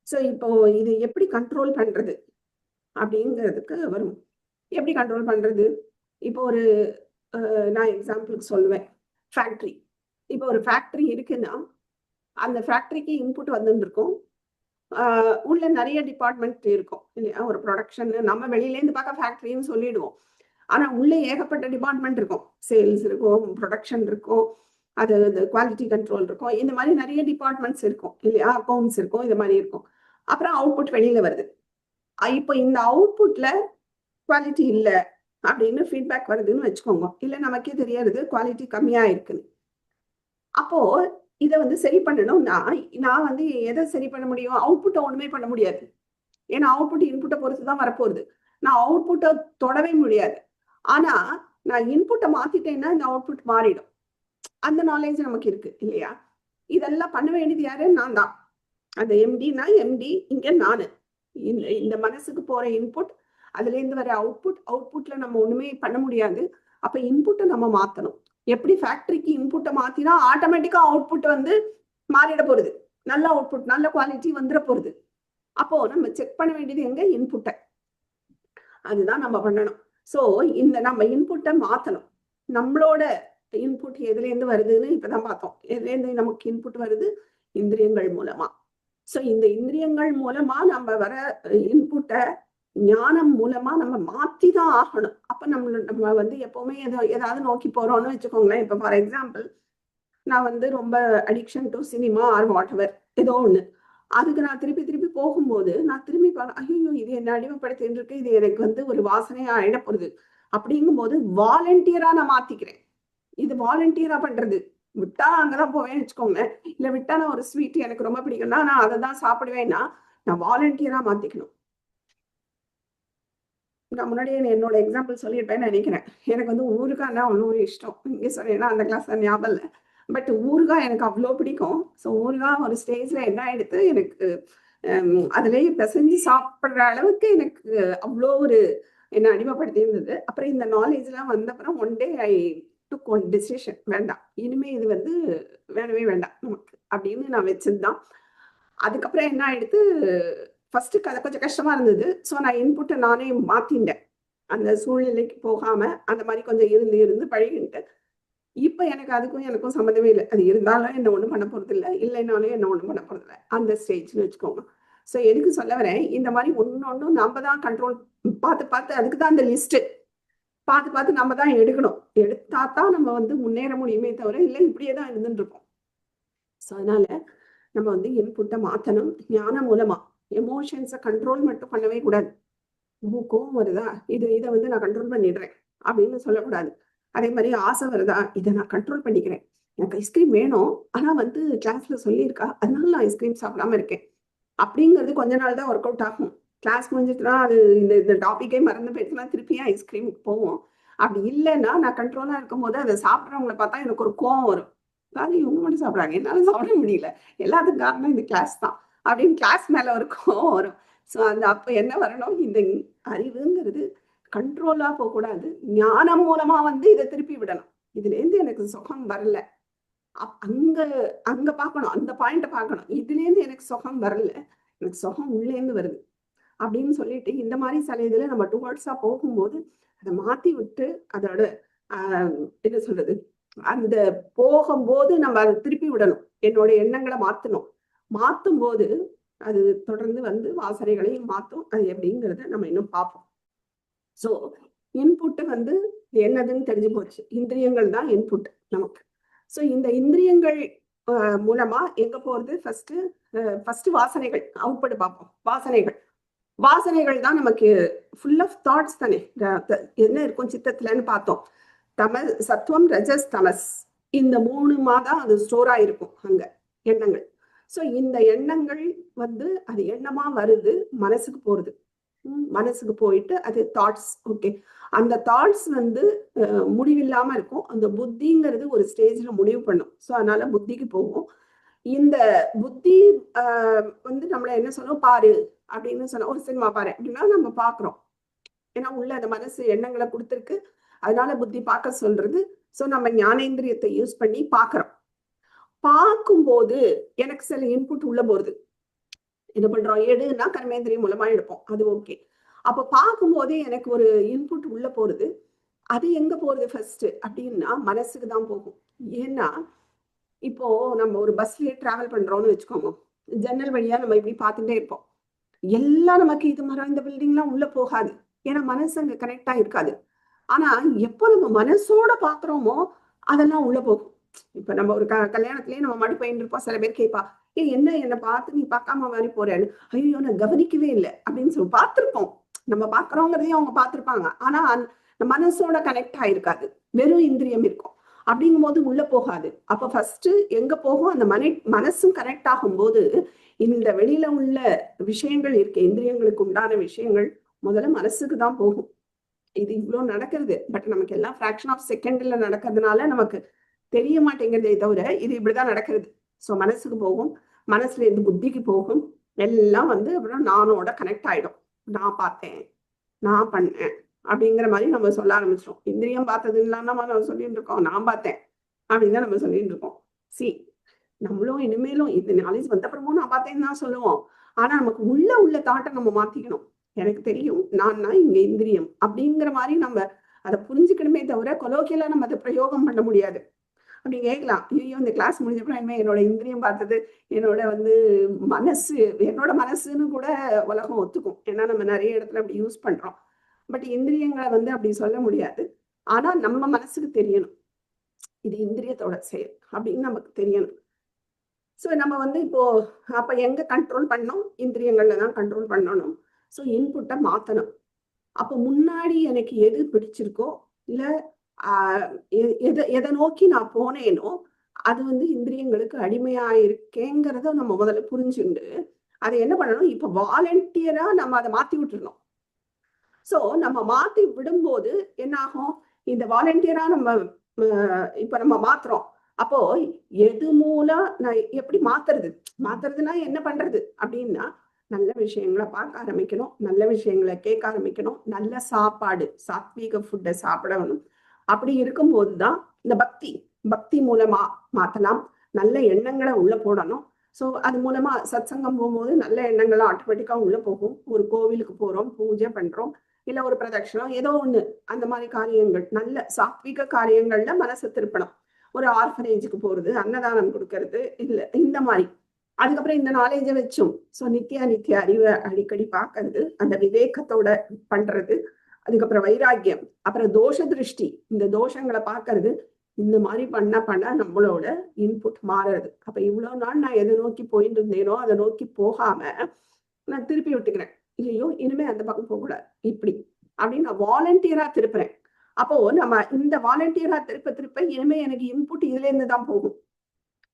[SPEAKER 1] ஸோ இப்போ இது எப்படி கண்ட்ரோல் பண்றது அப்படிங்கிறதுக்கு வரும். எப்படி கண்ட்ரோல் பண்றது? இப்போ ஒரு நான் எக்ஸாம்பிளுக்கு சொல்லுவேன், ஃபேக்ட்ரி. இப்போ ஒரு ஃபேக்ட்ரி இருக்குன்னா அந்த ஃபேக்ட்ரிக்கு இன்புட் வந்துட்டு இருக்கும். உள்ள நிறைய டிபார்ட்மெண்ட் இருக்கும் இல்லையா? ஒரு ப்ரொடக்ஷன் நம்ம வெளியிலேருந்து பார்க்க ஃபேக்ட்ரின்னு சொல்லிடுவோம். ஆனா உள்ள ஏகப்பட்ட டிபார்ட்மெண்ட் இருக்கும். சேல்ஸ் இருக்கும், ப்ரொடக்ஷன் இருக்கும், அது குவாலிட்டி கண்ட்ரோல் இருக்கும், இந்த மாதிரி நிறைய டிபார்ட்மெண்ட்ஸ் இருக்கும் இல்லையா? அக்கௌண்ட்ஸ் இருக்கும், இது மாதிரி இருக்கும். அப்புறம் அவுட்புட் வெளியில வருது. இப்போ இந்த அவுட்புட்ல குவாலிட்டி இல்லை அப்படின்னு ஃபீட்பேக் வருதுன்னு வச்சுக்கோங்க. இல்லை நமக்கே தெரியாது குவாலிட்டி கம்மியா இருக்குன்னு. அப்போ இதை வந்து சரி பண்ணணும்னா நான் வந்து எதை சரி பண்ண முடியும்? அவுட்புட்டை ஒண்ணுமே பண்ண முடியாது. ஏன்னா அவுட்புட் இன்புட்டை பொறுத்து தான் வரப்போகுது. நான் அவுட்புட்டை தொடவே முடியாது. ஆனா நான் இன்புட்டை மாத்திட்டேன்னா இந்த அவுட்புட் மாறிடும். அந்த நாலேஜ் நமக்கு இருக்கு இல்லையா? இதெல்லாம் பண்ண வேண்டியது யாரு? நான் தான். அந்த எம்டினா எம்டி, இங்க நானு. இந்த மனசுக்கு போற இன்புட், அதுல இருந்து வர அவுட்புட்ல நம்ம ஒண்ணுமே பண்ண முடியாது. அப்ப இன்புட்டை நம்ம மாத்தணும். எப்படி ஃபேக்டரிக்கு இன்புட்டை மாத்தினா ஆட்டோமேட்டிக்கா அவுட்புட் வந்து மாறிட போகுது, நல்ல அவுட்புட், நல்ல குவாலிட்டி வந்துட போகுது. அப்போ நம்ம செக் பண்ண வேண்டியது எங்க? இன்புட்டை. அதுதான் நம்ம பண்ணணும். ஸோ இந்த நம்ம இன்புட்டை மாத்தணும். நம்மளோட இன்புட் எதுல இருந்து வருதுன்னு இப்பதான் பார்த்தோம். எதுல இருந்து நமக்கு இன்புட் வருது? இந்திரியங்கள் மூலமா. ஸோ இந்த இந்திரியங்கள் மூலமா நம்ம வர இன்புட்டை ஞானம் மூலமா நம்ம மாத்தி தான் ஆகணும். அப்ப நம்ம வந்து எப்பவுமே ஏதாவது நோக்கி போறோம்னு வச்சுக்கோங்களேன். இப்ப ஃபார் எக்ஸாம்பிள் நான் வந்து ரொம்ப addiction to cinema or whatever ஏதோ ஒண்ணு, அதுக்கு நான் திருப்பி திருப்பி போகும்போது நான் திரும்பி ஐயோ இது என்ன அடிமைப்படுத்தின்னு இருக்கு, இது எனக்கு வந்து ஒரு வாசனையா ஆயிட போகுது அப்படிங்கும் போது வாலண்டியரா நான் மாத்திக்கிறேன். இது வாலண்டியரா பண்றது. விட்டா அங்கதான் போவேன்னு வச்சுக்கோங்க. இல்ல விட்டா நான் ஒரு ஸ்வீட் எனக்கு ரொம்ப பிடிக்கும்னா நான் அதை தான் சாப்பிடுவேன்னா நான் வாலண்டியரா மாத்திக்கணும். நான் முன்னாடியே என்னோட எக்ஸாம்பிள் சொல்லியிருப்பேன்னு நினைக்கிறேன். எனக்கு வந்து ஊறுகாய்னா அவ்வளோ இஷ்டம். இங்கே சொன்னேன்னா அந்த கிளாஸ் ஞாபகம் இல்லை, பட் ஊறுகாய் எனக்கு அவ்வளோ பிடிக்கும். ஸோ ஊறுகாய் ஒரு ஸ்டேஜ்ல என்ன ஆயிடுத்து, எனக்கு அதுலேயே பிசைஞ்சு சாப்பிட்ற அளவுக்கு எனக்கு அவ்வளோ ஒரு என்ன அடிமைப்படுத்தி இருந்தது. அப்புறம் இந்த நாலேஜ்லாம் வந்த அப்புறம் ஒன் டே ஐ டுக் ஒன் டிசிஷன், வேண்டாம் இனிமே இது வந்து வேணவே வேண்டாம் நமக்கு அப்படின்னு நான் வச்சதுதான். அதுக்கப்புறம் என்ன ஆயிடுத்து, ஃபர்ஸ்ட் கதை கொஞ்சம் கஷ்டமா இருந்தது. ஸோ நான் இன்புட்டை நானே மாத்திட்டேன். அந்த சூழ்நிலைக்கு போகாம அந்த மாதிரி கொஞ்சம் இருந்து பழகிட்டேன். இப்ப எனக்கு அதுக்கும் எனக்கும் சம்மந்தமே இல்லை. அது இருந்தாலும் என்ன ஒண்ணும் பண்ண போறது இல்லை, இல்லைன்னாலும் என்ன ஒண்ணும் பண்ண போறது இல்லை, அந்த ஸ்டேஜ்னு வச்சுக்கோங்க. ஸோ எதுக்கு சொல்ல வரேன், இந்த மாதிரி ஒன்னொன்னும் நம்ம தான் கண்ட்ரோல் பார்த்து அதுக்கு தான் அந்த லிஸ்ட் பார்த்து நம்ம தான் எடுக்கணும். எடுத்தா தான் நம்ம வந்து முன்னேற முடியுமே தவிர இல்லை இப்படியே தான் இருந்துட்டு இருக்கோம். ஸோ அதனால நம்ம வந்து இன்புட்டை மாத்தணும் ஞானம் மூலமா. எமோஷன்ஸை கண்ட்ரோல் மட்டும் பண்ணவே கூடாது. கோவம் வருதா, இதை வந்து நான் கண்ட்ரோல் பண்ணிடுறேன் அப்படின்னு சொல்லக்கூடாது. அதே மாதிரி ஆசை வருதா, இதை நான் கண்ட்ரோல் பண்ணிக்கிறேன். எனக்கு ஐஸ்கிரீம் வேணும், ஆனா வந்து கிளாஸ்ல சொல்லியிருக்கா அதனால நான் ஐஸ்கிரீம் சாப்பிடாம இருக்கேன் அப்படிங்கிறது கொஞ்ச நாள் தான் ஒர்க் அவுட் ஆகும். கிளாஸ் முடிஞ்சிட்டுனா அது இந்த டாபிக்கே மறந்து போயிடுச்சுன்னா திருப்பியும் ஐஸ்கிரீமுக்கு போவோம். அப்படி இல்லைன்னா நான் கண்ட்ரோலா இருக்கும் போது அதை சாப்பிட்றவங்களை பார்த்தா எனக்கு ஒரு கோவம் வரும். அதாவது இவங்க மட்டும் சாப்பிட்றாங்க, என்னால சாப்பிட முடியல, எல்லாத்துக்கும் காரணம் இந்த கிளாஸ் தான் அப்படின்னு கிளாஸ் மேல ஒரு கோவம் வரும். ஸோ அந்த அப்ப என்ன வரணும், இந்த அறிவுங்கிறது கண்ட்ரோலா போகக்கூடாது, ஞானம் மூலமா வந்து இதை திருப்பி விடணும். இதுல இருந்து எனக்கு சுகம் வரல, அங்க பார்க்கணும், அந்த பாயிண்ட பார்க்கணும். இதுல இருந்து எனக்கு சுகம் வரல, எனக்கு சுகம் உள்ளேந்து வருது அப்படின்னு சொல்லிட்டு இந்த மாதிரி சில இதுல நம்ம டுவர்ட்ஸா போகும்போது அதை மாத்தி விட்டு அதோட என்ன சொல்றது, அந்த போகும்போது நம்ம அதை திருப்பி விடணும், என்னோட எண்ணங்களை மாத்தும் போது அது தொடர்ந்து வந்து வாசனைகளையும் மாத்தும். அது எப்படிங்கிறத நம்ம இன்னும் பார்ப்போம். ஸோ இன்புட்டு வந்து என்னதுன்னு தெரிஞ்சு போச்சு, இந்திரியங்கள் தான் இன்புட் நமக்கு. ஸோ இந்த இந்திரியங்கள் மூலமா எங்க போறது, ஃபர்ஸ்ட் வாசனைகள் அவுட்பட் பார்ப்போம். வாசனைகள் தான் நமக்கு ஃபுல் ஆஃப் தாட்ஸ் தானே, என்ன இருக்கும் சித்தத்துலன்னு பார்த்தோம். சத்துவம், ரஜஸ், தமஸ், இந்த 3 தான் அது ஸ்டோர் ஆயிருக்கும் அங்க எண்ணங்கள். ஸோ இந்த எண்ணங்கள் வந்து அது எண்ணமா வருது, மனசுக்கு போறது, மனசுக்கு போயிட்டு அது தாட்ஸ். ஓகே, அந்த தாட்ஸ் வந்து முடிவில்லாம இருக்கும். அந்த புத்திங்கிறது ஒரு ஸ்டேஜ்ல முடிவு பண்ணும். ஸோ அதனால புத்திக்கு போகும். இந்த புத்தி வந்து நம்மள என்ன சொன்னோம், பாரு அப்படின்னு சொன்னோம். ஒரு சினிமா பாரு அப்படின்னா நம்ம பாக்குறோம், ஏன்னா உள்ள அந்த மனசு எண்ணங்களை கொடுத்துருக்கு, அதனால புத்தி பார்க்க சொல்றது. ஸோ நம்ம ஞானேந்திரியத்தை யூஸ் பண்ணி பாக்குறோம். பார்க்கும்போது எனக்கு சில இன்புட் உள்ள போறது, என்ன பண்றோம், எடுன்னா கர்மேந்திரியம் மூலமா எடுப்போம், அது ஓகே. அப்ப பார்க்கும்போதே எனக்கு ஒரு இன்புட் உள்ள போறது. அது எங்க போறது ஃபர்ஸ்ட் அப்படின்னா மனசுக்கு தான் போகும். ஏன்னா இப்போ நம்ம ஒரு பஸ்லயே டிராவல் பண்றோம்னு வச்சுக்கோங்க, ஜன்னல் வழியா நம்ம இப்படி பார்த்துட்டே இருப்போம். எல்லாம் நமக்கு இது மாதிரி இந்த பில்டிங்லாம் உள்ள போகாது, ஏன்னா மனசு அங்க கனெக்டா இருக்காது. ஆனா எப்போ நம்ம மனசோட பாக்குறோமோ அதெல்லாம் உள்ள போகும். இப்ப நம்ம ஒரு கல்யாணத்திலேயே நம்ம மடி போயிட்டு இருப்போம். சில பேர் கேட்பா, என்ன பார்த்து நீ பார்க்காம மாதிரி போறேன்னு. ஐயோ நான் கவனிக்கவே இல்லை அப்படின்னு சொல்லி பார்த்திருப்போம். நம்ம பாக்குறோங்கிறதையும் அவங்க பார்த்திருப்பாங்க, ஆனா மனசோட கனெக்ட் ஆயிருக்காது, வெறும் இந்திரியம் இருக்கும். அப்படிங்கும் போது உள்ள போகாது. அப்ப ஃபர்ஸ்ட் எங்க போகும், அந்த மனசும் கனெக்ட் ஆகும் போது இந்த வெளியில உள்ள விஷயங்கள் இருக்கு, இந்திரியங்களுக்கு உண்டான விஷயங்கள் முதல்ல மனசுக்கு தான் போகும். இது இவ்வளவு நடக்கிறது, பட் நமக்கு எல்லாம் ஃபிராக்ஷன் ஆஃப் செகண்ட்ல நடக்கிறதுனால நமக்கு தெரிய மாட்டேங்கிறதே தவிர இது இப்படிதான் நடக்கிறது. ஸோ மனசுக்கு போகும், மனசுல இருந்து புத்திக்கு போகும், எல்லாம் வந்து அப்புறம் நானோட கனெக்ட் ஆயிடும். நான் பார்த்தேன், நான் பண்ணேன் அப்படிங்கிற மாதிரி நம்ம சொல்ல ஆரம்பிச்சிடும். இந்திரியம் பார்த்ததுன்னா நம்ம சொல்லிட்டு இருக்கோம், நான் பார்த்தேன் அப்படின்னு தான் நம்ம சொல்லிட்டு இருக்கோம். நம்மளும் இனிமேலும் இந்த நாலேஜ் வந்த அப்புறமும் நான் பார்த்தேன்னு தான் சொல்லுவோம். ஆனா நமக்கு உள்ள தாட்டை நம்ம மாத்திக்கணும். எனக்கு தெரியும், நான் இங்க இந்திரியம் அப்படிங்கிற மாதிரி நம்ம அதை புரிஞ்சுக்கணுமே தவிர கொலோக்கியலா நம்ம அதை பிரயோகம் பண்ண முடியாது. அப்படி கேட்கலாம், ஐயோ இந்த கிளாஸ் முடிஞ்சப்பறம் இனிமே என்னோட இந்திரியம் பார்த்தது என்னோட வந்து என்னோட மனசுன்னு கூட உலகம் ஒத்துக்கும். ஏன்னா நம்ம நிறைய இடத்துல அப்படி யூஸ் பண்றோம். பட் இந்திரியங்களை வந்து அப்படி சொல்ல முடியாது. ஆனா நம்ம மனசுக்கு தெரியணும் இது இந்திரியத்தோட செயல் அப்படின்னு நமக்கு தெரியணும். ஸோ நம்ம வந்து இப்போ அப்ப எங்க கண்ட்ரோல் பண்ணோம், இந்திரியங்கள்ல தான் கண்ட்ரோல் பண்ணணும். ஸோ இன்புட்டை மாத்தணும். அப்போ முன்னாடி எனக்கு எது பிடிச்சிருக்கோ இல்ல எதை நோக்கி நான் போனேனோ அது வந்து இந்திரியங்களுக்கு அடிமையா இருக்கேங்கிறத நம்ம முதல்ல புரிஞ்சுண்டு அதை என்ன பண்ணணும், இப்ப வாலண்டியரா நம்ம அதை மாத்தி விட்டுருணும். ஸோ நம்ம மாத்தி விடும்போது என்ன ஆகும், இந்த வாலண்டியரா நம்ம இப்ப நம்ம மாத்துறோம். அப்போ எது மூலம் நான் எப்படி மாத்துறதுன்னா என்ன பண்றது அப்படின்னா, நல்ல விஷயங்களை பார்க்க ஆரம்பிக்கணும், நல்ல விஷயங்களை கேட்க ஆரம்பிக்கணும், நல்ல சாப்பாடு சாத்வீக ஃபுட்டை சாப்பிடணும். அப்படி இருக்கும்போதுதான் இந்த பக்தி மூலமா மாத்தலாம். நல்ல எண்ணங்களை உள்ள போடணும். ஸோ அது மூலமா சத்சங்கம் போகும்போது நல்ல எண்ணங்களும் ஆட்டோமேட்டிக்கா உள்ள போகும். ஒரு கோவிலுக்கு போறோம், பூஜை பண்றோம், இல்ல ஒரு பிரதட்சணம் ஏதோ ஒண்ணு, அந்த மாதிரி காரியங்கள் நல்ல சாத்விக காரியங்கள்ல மனசை திருப்பணும். ஒரு ஆர்ஃபனேஜுக்கு போறது, அன்னதானம் கொடுக்கறது, இல்ல இந்த மாதிரி. அதுக்கப்புறம் இந்த நாலேஜை வச்சும் ஸோ நித்திய அறிவை அடிக்கடி பார்க்கறது, அந்த விவேகத்தோட பண்றது, அதுக்கப்புறம் வைராக்கியம், அப்புறம் தோஷ திருஷ்டி, இந்த தோஷங்களை பார்க்கறது, இந்த மாதிரி பண்ண நம்மளோட இன்புட் மாறுறது. அப்ப இவ்வளவு நாள் நான் எதை நோக்கி போயிட்டு இருந்தேனோ அதை நோக்கி போகாம நான் திருப்பி விட்டுக்கிறேன். இல்லையோ இனிமே அந்த பக்கம் போகக்கூடாது இப்படி அப்படின்னு நான் வாலண்டியரா திருப்புறேன். அப்போ நம்ம இந்த வாலண்டியரா திருப்ப இனிமே எனக்கு இன்புட் இதுல இருந்து தான் போகும்.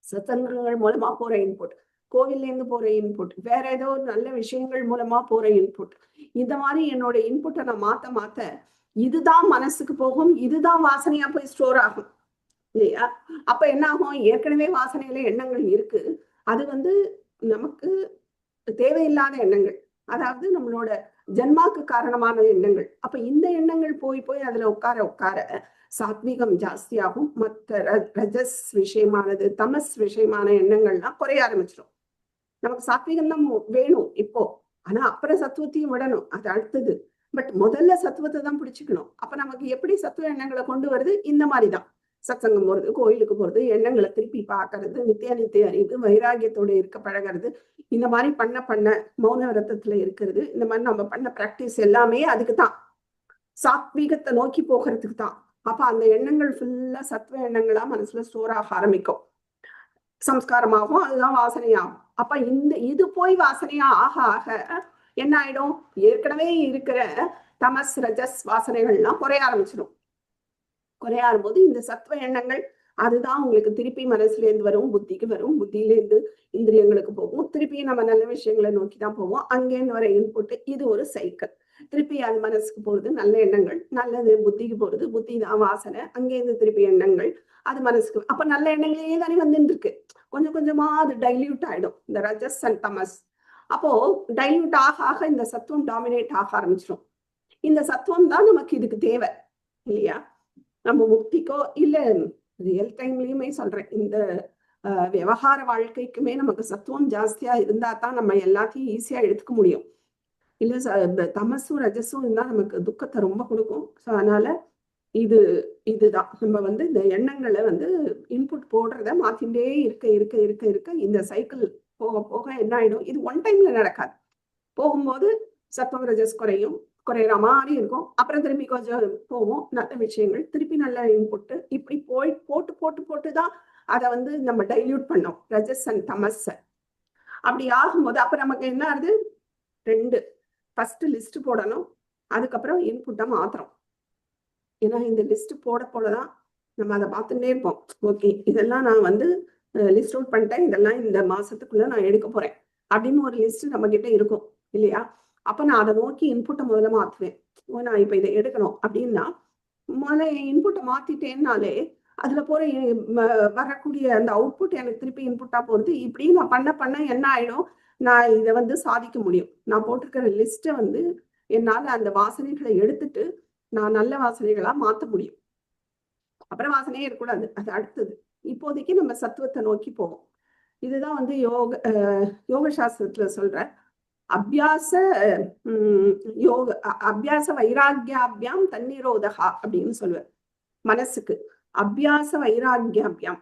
[SPEAKER 1] சத்சங்கங்கள் மூலமா போற இன்புட், கோவில்ல இருந்து போற இன்புட், வேற ஏதோ நல்ல விஷயங்கள் மூலமா போற இன்புட், இந்த மாதிரி என்னோட இன்புட்டை நான் மாத்த இதுதான் மனசுக்கு போகும், இதுதான் வாசனையா போய் ஸ்டோர் ஆகும் இல்லையா. அப்ப என்ன ஆகும், ஏற்கனவே வாசனையில எண்ணங்கள் இருக்கு, அது வந்து நமக்கு தேவையில்லாத எண்ணங்கள், அதாவது நம்மளோட ஜன்மாக்கு காரணமான எண்ணங்கள். அப்ப இந்த எண்ணங்கள் போய் அதுல உட்கார சாத்வீகம் ஜாஸ்தியாகும். மற்ற ரஜஸ் விஷயமானது, தமஸ் விஷயமான எண்ணங்கள்லாம் குறைய ஆரம்பிச்சிடும். நமக்கு சாத்விகம் தான் வேணும் இப்போ, ஆனா அப்புறம் சத்துவத்தையும் விடணும், அது அடுத்தது. பட் முதல்ல சத்துவத்தை தான் பிடிச்சுக்கணும். அப்ப நமக்கு எப்படி சத்துவ எண்ணங்களை கொண்டு வருது? இந்த மாதிரிதான் சத்சங்கம் போறது, கோயிலுக்கு போறது, எண்ணங்களை திருப்பி பார்க்கறது, நித்திய அறிவு, வைராகியத்தோட இருக்க பழகிறது, இந்த மாதிரி பண்ண மௌன விரதத்துல இருக்கிறது, இந்த மாதிரி நம்ம பண்ண பிராக்டிஸ் எல்லாமே அதுக்கு தான், சாத்வீகத்தை நோக்கி போகிறதுக்கு தான். அப்ப அந்த எண்ணங்கள் ஃபுல்லா சத்துவ எண்ணங்களா மனசுல ஸ்டோர் ஆக ஆரம்பிக்கும், சம்ஸ்காரமாகும், அதுதான் வாசனையாகும். அப்ப இது போய் வாசனையா ஆக ஆக என்ன ஆயிடும்? ஏற்கனவே இருக்கிற தமஸ் ரஜஸ் வாசனைகள்லாம் குறைய ஆரம்பிச்சிடும். குறைய ஆறும்போது இந்த சத்துவ எண்ணங்கள் அதுதான் உங்களுக்கு திருப்பி மனசுல இருந்து வரும், புத்திக்கு வரும், புத்தியில இருந்து இந்திரியங்களுக்கு போகும், திருப்பி நம்ம நல்ல விஷயங்களை நோக்கி தான் போவோம், அங்கேருந்து வர இன்புட். இது ஒரு சைக்கிள். திருப்பி அது மனசுக்கு போறது நல்ல எண்ணங்கள், நல்லது புத்திக்கு போறது, புத்தி தான் வாசனை, அங்கேருந்து திருப்பி எண்ணங்கள், அது மனசுக்கு. அப்ப நல்ல எண்ணங்களே தானே வந்துட்டு இருக்கு. கொஞ்சம் கொஞ்சமா அது டைல்யூட் ஆயிடும், இந்த ரஜஸ் அண்ட் தமஸ். அப்போ டைல்யூட் ஆக ஆக இந்த சத்துவம் டாமினேட் ஆக ஆரம்பிச்சிடும். இந்த சத்துவம் தான் நமக்கு இதுக்கு தேவை இல்லையா? நம்ம முக்திக்கோ இல்ல ரியல் டைம்லயுமே சொல்றேன், இந்த விவகார வாழ்க்கைக்குமே நமக்கு சத்துவம் ஜாஸ்தியா இருந்தா தான் நம்ம எல்லாத்தையும் ஈஸியா எடுத்துக்க முடியும். இல்ல தமசும் ரஜஸும் இருந்தா நமக்கு துக்கத்தை ரொம்ப கொடுக்கும். ஸோ அதனால இதுதான் நம்ம இந்த எண்ணங்களை இன்புட் போடுறத மாத்திண்டே இருக்க இந்த சைக்கிள் போக போக என்ன ஆயிடும்? இது ஒன் டைம்ல நடக்காது. போகும்போது சத்துவம் ரஜஸ் குறையிற மாதிரி இருக்கும், அப்புறம் திரும்பி கொஞ்சம் போவோம், நல்ல விஷயங்கள், திருப்பி நல்ல இன்புட், இப்படி போட்டுதான் அதை நம்ம டைல்யூட் பண்ணோம், ரஜஸ் அண்ட் தமஸ். அப்படி ஆகும்போது அப்ப நமக்கு என்ன ஆகுது? ஃபர்ஸ்ட் லிஸ்ட் போடணும், அதுக்கப்புறம் இன்புட்டை மாத்திரம். ஏன்னா இந்த லிஸ்ட் போடதான் நம்ம அதை பார்த்துட்டே இருப்போம். ஓகே, இதெல்லாம் நான் லிஸ்ட் அவுட் பண்ணிட்டேன், இதெல்லாம் இந்த மாசத்துக்குள்ள நான் எடுக்க போறேன் அப்படின்னு ஒரு லிஸ்ட் நம்ம கிட்ட இருக்கும் இல்லையா? அப்ப நான் அதை நோக்கி இன்புட்டை முதல்ல மாத்துவேன். நான் இப்ப இதை எடுக்கணும் அப்படின்னா முதல்ல இன்புட்டை மாத்திட்டேன்னாலே அதுல போற வரக்கூடிய அந்த அவுட்புட் எனக்கு திருப்பி இன்புட்டா போறது. இப்படி நான் பண்ண என்ன ஆயிடும்? நான் இதை சாதிக்க முடியும். நான் போட்டிருக்கிற லிஸ்ட்டை என்னால அந்த வாசனைகளை எடுத்துட்டு நான் நல்ல வாசனைகளா மாத்த முடியும். அப்புறம் வாசனையே இருக்கக்கூடாது, அது அடுத்தது. இப்போதைக்கு நம்ம சத்துவத்தை நோக்கி போவோம். இதுதான் யோக சாஸ்திரத்துல சொல்ற அபியாச வைராகியாபியாம் தன்னிரோதகா அப்படின்னு சொல்லுவேன். மனசுக்கு அபியாச வைராகியாபியாம்,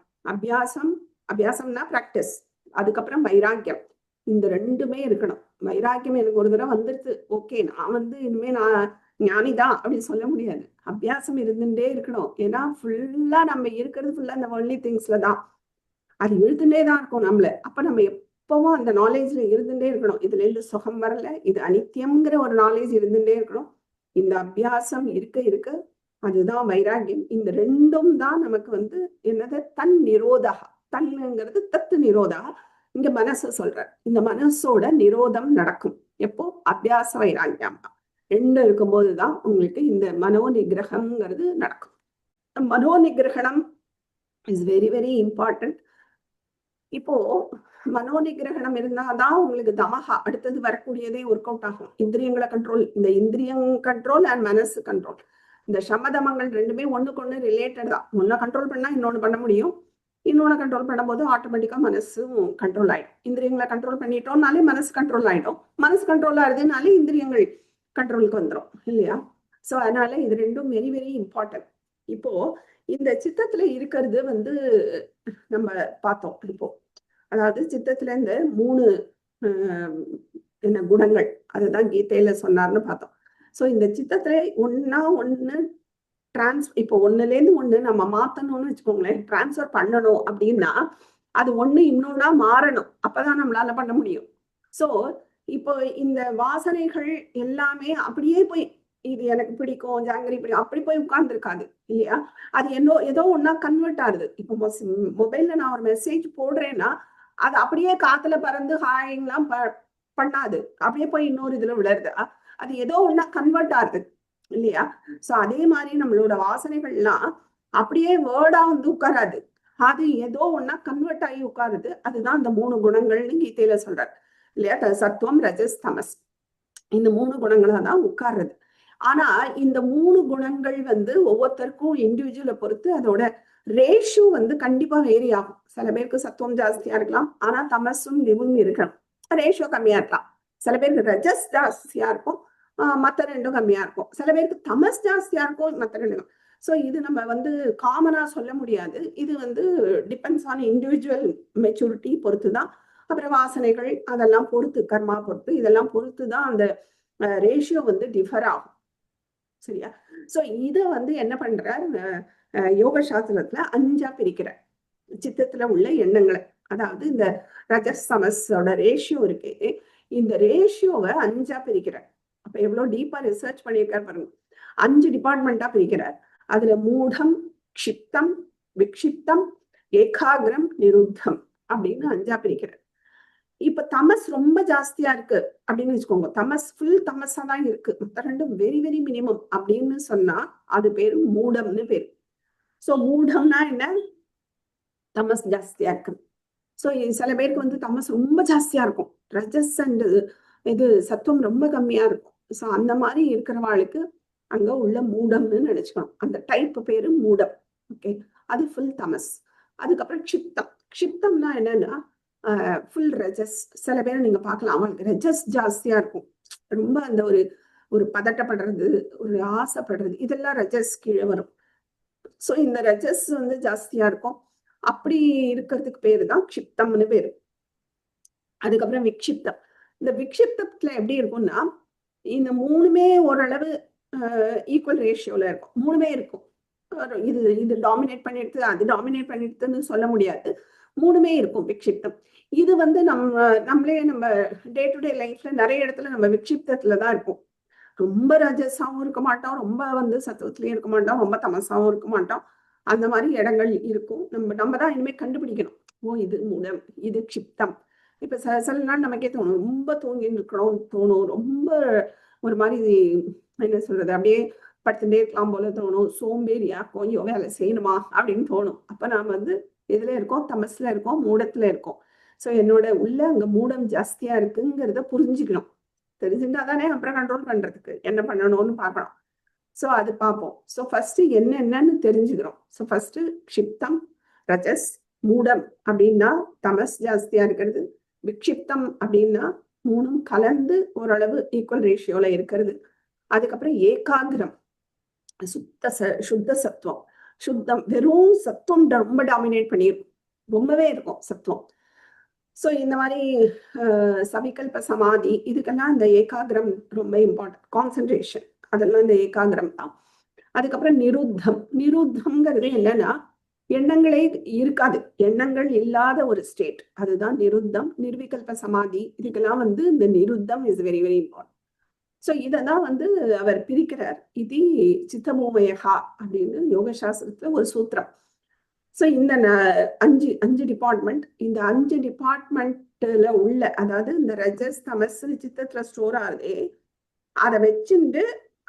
[SPEAKER 1] அபியாசம்னா பிராக்டிஸ், அதுக்கப்புறம் வைராக்கியம், இந்த ரெண்டுமே இருக்கணும். வைராக்கியம் எனக்கு ஒரு தடவை வந்துருது, ஓகே நான் இனிமே நான் ஞானிதான் அப்படின்னு சொல்ல முடியாது. அபியாசம் இருந்துட்டே இருக்கணும். ஏன்னா ஃபுல்லா நம்ம இருக்கிறது ஃபுல்லா அந்த ஒன்லி திங்ஸ்ல தான், அது இழுத்துட்டே தான் இருக்கும் நம்மள. அப்ப நம்ம எப்பவும் அந்த நாலேஜ்ல இருந்துட்டே இருக்கணும். இதுல இருந்து சுகம் வரல, இது அனித்தியம்ங்கிற ஒரு நாலேஜ் இருந்துட்டே இருக்கணும். இந்த அபியாசம் இருக்க அதுதான் வைராகியம். இந்த ரெண்டும் தான் நமக்கு என்னது? தன் நிரோதா. தன்னுங்கிறது தத்து நிரோதா. இங்க மனசு சொல்ற, இந்த மனசோட நிரோதம் நடக்கும் எப்போ? அபியாச வைராகியம் ரெண்டு இருக்கும்போதுதான் உங்களுக்கு இந்த மனோ நிகிரகம்ங்கிறது நடக்கும். மனோ நிகிரகணம் இஸ் வெரி வெரி இம்பார்ட்டன்ட். இப்போ மனோ நிகிரகணம் இருந்தாதான் உங்களுக்கு தமஹா அடுத்தது வரக்கூடியதே ஒர்க் அவுட் ஆகும். இந்திரியங்களை கண்ட்ரோல், இந்த இந்திரியம் கண்ட்ரோல் அண்ட் மனசு கண்ட்ரோல், இந்த சமதமங்கள் ரெண்டுமே ஒண்ணுக்கு ஒண்ணு ரிலேட்டட் தான். ஒன்ன கண்ட்ரோல் பண்ணா இன்னொன்னு பண்ண முடியும், இன்னொன்னு கண்ட்ரோல் பண்ணும்போது ஆட்டோமேட்டிக்கா மனசும் கண்ட்ரோல் ஆயிடும். இந்திரியங்களை கண்ட்ரோல் பண்ணிட்டோம்னாலே மனசு கண்ட்ரோல் ஆயிடும், மனசு கண்ட்ரோல் ஆகுதுனாலே இந்திரியங்கள் கண்ட்ரோலுக்கு வந்துடும் இல்லையா? சோ அதனால இது ரெண்டும் வெரி வெரி இம்பார்ட்டன்ட். இப்போ இந்த சித்தத்துல இருக்கிறது நம்ம பார்த்தோம். இப்போ அதாவது சித்தத்துல இந்த 3 என்ன குணங்கள், அதுதான் கீதையில சொன்னார்னு பார்த்தோம். சோ இந்த சித்தத்துல ஒண்ணு இப்போ ஒண்ணுல இருந்து ஒண்ணு நம்ம மாத்தணும்னு வச்சுக்கோங்களேன், டிரான்ஸ்ஃபர் பண்ணணும் அப்படின்னா அது ஒண்ணு இன்னொன்னா மாறணும், அப்பதான் நம்மளால பண்ண முடியும். சோ இப்போ இந்த வாசனைகள் எல்லாமே அப்படியே போய் இது எனக்கு பிடிக்கும், ஜாங்கிரி பிடிக்கும் அப்படி போய் உட்கார்ந்து இருக்காது இல்லையா? அது ஏதோ ஒன்னா கன்வெர்ட் ஆகுது. இப்போ மொபைல்ல நான் ஒரு மெசேஜ் போடுறேன்னா அது அப்படியே காத்துல பறந்து ஹாய்லாம் பண்ணாது, அப்படியே போய் இன்னொரு இதுல விழுறது. அது ஏதோ ஒன்னா கன்வெர்ட் ஆகுது இல்லையா? சோ அதே மாதிரி நம்மளோட வாசனைகள்லாம் அப்படியே வேர்டா உட்காராது, அது ஏதோ ஒன்னா கன்வெர்ட் ஆகி உட்காருது. அதுதான் அந்த 3 குணங்கள்னு கீதையில சொல்றாரு இல்லையா? சத்துவம் ரஜஸ் தமஸ், இந்த 3 குணங்களா தான் உட்கார்றது. ஆனா இந்த 3 குணங்கள் ஒவ்வொருத்தருக்கும் இண்டிவிஜுவலை பொறுத்து அதோட ரேஷியோ கண்டிப்பா வேரி ஆகும். சில பேருக்கு சத்துவம் ஜாஸ்தியா இருக்கலாம், ஆனா தமசும் லிவும் இருக்கலாம். ரேஷியோ கம்மியா இருக்கலாம். சில பேருக்கு ரஜஸ் ஜாஸ்தியா இருக்கும், மற்ற ரெண்டும் கம்மியா இருக்கும். சில பேருக்கு தமஸ் ஜாஸ்தியா இருக்கும், மற்ற ரெண்டும். ஸோ இது நம்ம வந்து காமனா சொல்ல முடியாது. இது வந்து டிபெண்ட்ஸ் ஆன் இண்டிவிஜுவல் மெச்சூரிட்டி பொறுத்து தான். அப்புறம் வாசனைகள் அதெல்லாம் பொறுத்து, கர்மா பொறுத்து, இதெல்லாம் பொறுத்து தான் அந்த ரேஷியோ வந்து டிஃபர் ஆகும். சரியா? ஸோ இதை வந்து என்ன பண்றார், யோக சாஸ்திரத்துல 5ஆ பிரிக்கிறார். சித்தத்துல உள்ள எண்ணங்களை, அதாவது இந்த ரஜஸ் தமஸோட ரேஷியோ இருக்கு, இந்த ரேஷியோவை 5ஆ பிரிக்கிறார். அப்ப எவ்வளவு டீப்பா ரிசர்ச் பண்ணியிருக்காரு பாருங்க. 5 டிபார்ட்மெண்டா பிரிக்கிறார். அதுல மூடம், க்ஷிப்தம், விக்ஷிப்தம், ஏகாகிரம், நிருத்தம் அப்படின்னு 5ஆ பிரிக்கிறார். இப்ப தமஸ் ரொம்ப ஜாஸ்தியா இருக்கு அப்படின்னு வச்சுக்கோங்க, தமஸ் ஃபுல் தமஸா தான் இருக்கு, மற்ற ரெண்டும் வெரி வெரி மினிமம் அப்படின்னு சொன்னா அது பேரு மூடம்னு பேரு. சோ மூடம்னா என்ன, தமஸ் ஜாஸ்தியா இருக்கு. ஸோ சில பேருக்கு வந்து தமஸ் ரொம்ப ஜாஸ்தியா இருக்கும், ரஜஸ் அண்ட் இது சத்துவம் ரொம்ப கம்மியா இருக்கும். ஸோ அந்த மாதிரி இருக்கிறவாளுக்கு அங்க உள்ள மூடம்னு நினைச்சுக்கணும். அந்த டைப் பேரு மூடம். ஓகே, அது ஃபுல் தமஸ். அதுக்கப்புறம் க்ஷிப்தம். க்ஷிப்தம்னா என்னன்னா ஃபுல் ரஜஸ். சில பேரை நீங்க பார்க்கலாம், அவங்களுக்கு ரஜஸ் ஜாஸ்தியா இருக்கும், ரொம்ப அந்த ஒரு பதட்டப்படுறது, ஒரு ஆசைப்படுறது, இதெல்லாம் ரஜஸ் கீழே வரும். ஸோ இந்த ரஜஸ் வந்து ஜாஸ்தியா இருக்கும். அப்படி இருக்கிறதுக்கு பேரு தான் க்ஷிப்தம்னு பேரு. அதுக்கப்புறம் விக்ஷிப்தம். இந்த விக்ஷிப்தத்துல எப்படி இருக்கும்னா, இந்த மூணுமே ஓரளவு ஈக்குவல் ரேஷியோல இருக்கும், மூணுமே இருக்கும். இது டாமினேட் பண்ணிடுது, அது டாமினேட் பண்ணிடுதுன்னு சொல்ல முடியாது, மூணுமே இருக்கும் விக்ஷிப்தம். இது வந்து நம்மளே நம்ம டே டு டே லைஃப்ல நிறைய இடத்துல நம்ம விக்ஷிப்தத்துல தான் இருப்போம். ரொம்ப ரஜஸாவும் இருக்க மாட்டோம், ரொம்ப வந்து சத்துவத்திலயும் இருக்க மாட்டோம், ரொம்ப தமசாவும் இருக்க மாட்டோம். அந்த மாதிரி இடங்கள் இருக்கும். நம்ம தான் இனிமே கண்டுபிடிக்கணும், ஓ இது மூடம், இது க்ஷிப்தம். இப்ப சில நாள் நமக்கே தோணும், ரொம்ப தூங்கின்னு இருக்கணும்னு தோணும், ரொம்ப ஒரு மாதிரி என்ன சொல்றது, அப்படியே படுத்துட்டே இருக்கலாம் போல தோணும், சோம்பேறியா கொஞ்சம் வேலை செய்யணுமா அப்படின்னு தோணும். அப்ப நாம வந்து எதுல இருக்கோம், தமஸ்ல இருக்கோம், மூடத்துல இருக்கோம். ஸோ என்னோட உள்ள அங்க மூடம் ஜாஸ்தியா இருக்குங்கிறத புரிஞ்சுக்கணும். தெரிஞ்சுட்டா தானே அப்புறம் கண்ட்ரோல் பண்றதுக்கு என்ன பண்ணணும்னு பார்க்கணும். ஸோ அது பார்ப்போம். ஸோ ஃபர்ஸ்ட் என்னன்னு தெரிஞ்சுக்கிறோம். ஸோ ஃபர்ஸ்ட் க்ஷிப்தம், ரஜஸ், மூடம் அப்படின்னா தமஸ் ஜாஸ்தியா இருக்கிறது, விக்ஷிப்தம் அப்படின்னா மூணும் கலந்து ஓரளவு ஈக்குவல் ரேஷியோல இருக்கிறது. அதுக்கப்புறம் ஏகாகிரம், சுத்த சத்துவம். சுத்தம், வெறும் சத்துவம் ரொம்ப டாமினேட் பண்ணியிருக்கும், ரொம்பவே இருக்கும் சத்துவம். ஸோ இந்த மாதிரி சவிகல்ப சமாதி, இதுக்கெல்லாம் இந்த ஏகாகிரம் ரொம்ப இம்பார்ட்டன்ட், கான்சென்ட்ரேஷன், அதெல்லாம் இந்த ஏகாகிரம் தான். அதுக்கப்புறம் நிருத்தம். நிருத்தம்ங்கிறது என்னன்னா எண்ணங்களே இருக்காது, எண்ணங்கள் இல்லாத ஒரு ஸ்டேட், அதுதான் நிருத்தம். நிர்விகல்ப சமாதி, இதுக்கெல்லாம் வந்து இந்த நிருத்தம் is very very important. So இதெல்லாம் வந்து அவர் பிரிக்கிறார். இது சித்தமோமயகா அப்படின்னு யோக சாஸ்திரத்துல ஒரு சூத்திரம். ஸோ இந்த 5 டிபார்ட்மெண்ட், இந்த 5 டிபார்ட்மெண்ட்ல உள்ள, அதாவது இந்த ரஜஸ் தமஸ் சித்தத்துல ஸ்டோர் ஆகுது, அதை வச்சுட்டு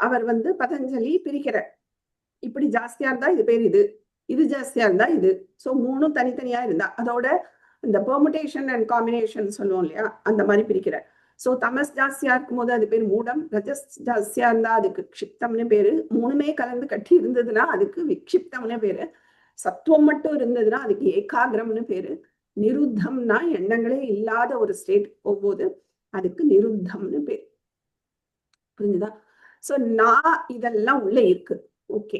[SPEAKER 1] அவர் வந்து பதஞ்சலி பிரிக்கிறார். இப்படி ஜாஸ்தியா இருந்தா இது பேர் இது, இது ஜாஸ்தியா இருந்தா இது. ஸோ மூணும் தனித்தனியா இருந்தா, அதோட இந்த பெர்முடேஷன் அண்ட் காம்பினேஷன் சொல்லுவோம் இல்லையா, அந்த மாதிரி பிரிக்கிறார். ஸோ தமஸ் ஜாஸ்தியா இருக்கும் போது அது பேர் மூடம், ரஜஸ் ஜாஸ்தியா இருந்தா அதுக்கு க்ஷிப்தம்னு பேரு, மூணுமே கலந்து கட்டி இருந்ததுன்னா அதுக்கு விக்ஷிப்தம்னு பேரு, சத்துவம் மட்டும் இருந்ததுன்னா அதுக்கு ஏகாகிரம்னு பேரு, நிருத்தம்னா எண்ணங்களே இல்லாத ஒரு ஸ்டேட் போகும்போது அதுக்கு நிருத்தம்னு பேரு. புரிஞ்சுதா? சோ நான் இதெல்லாம் உள்ள இருக்கு, ஓகே,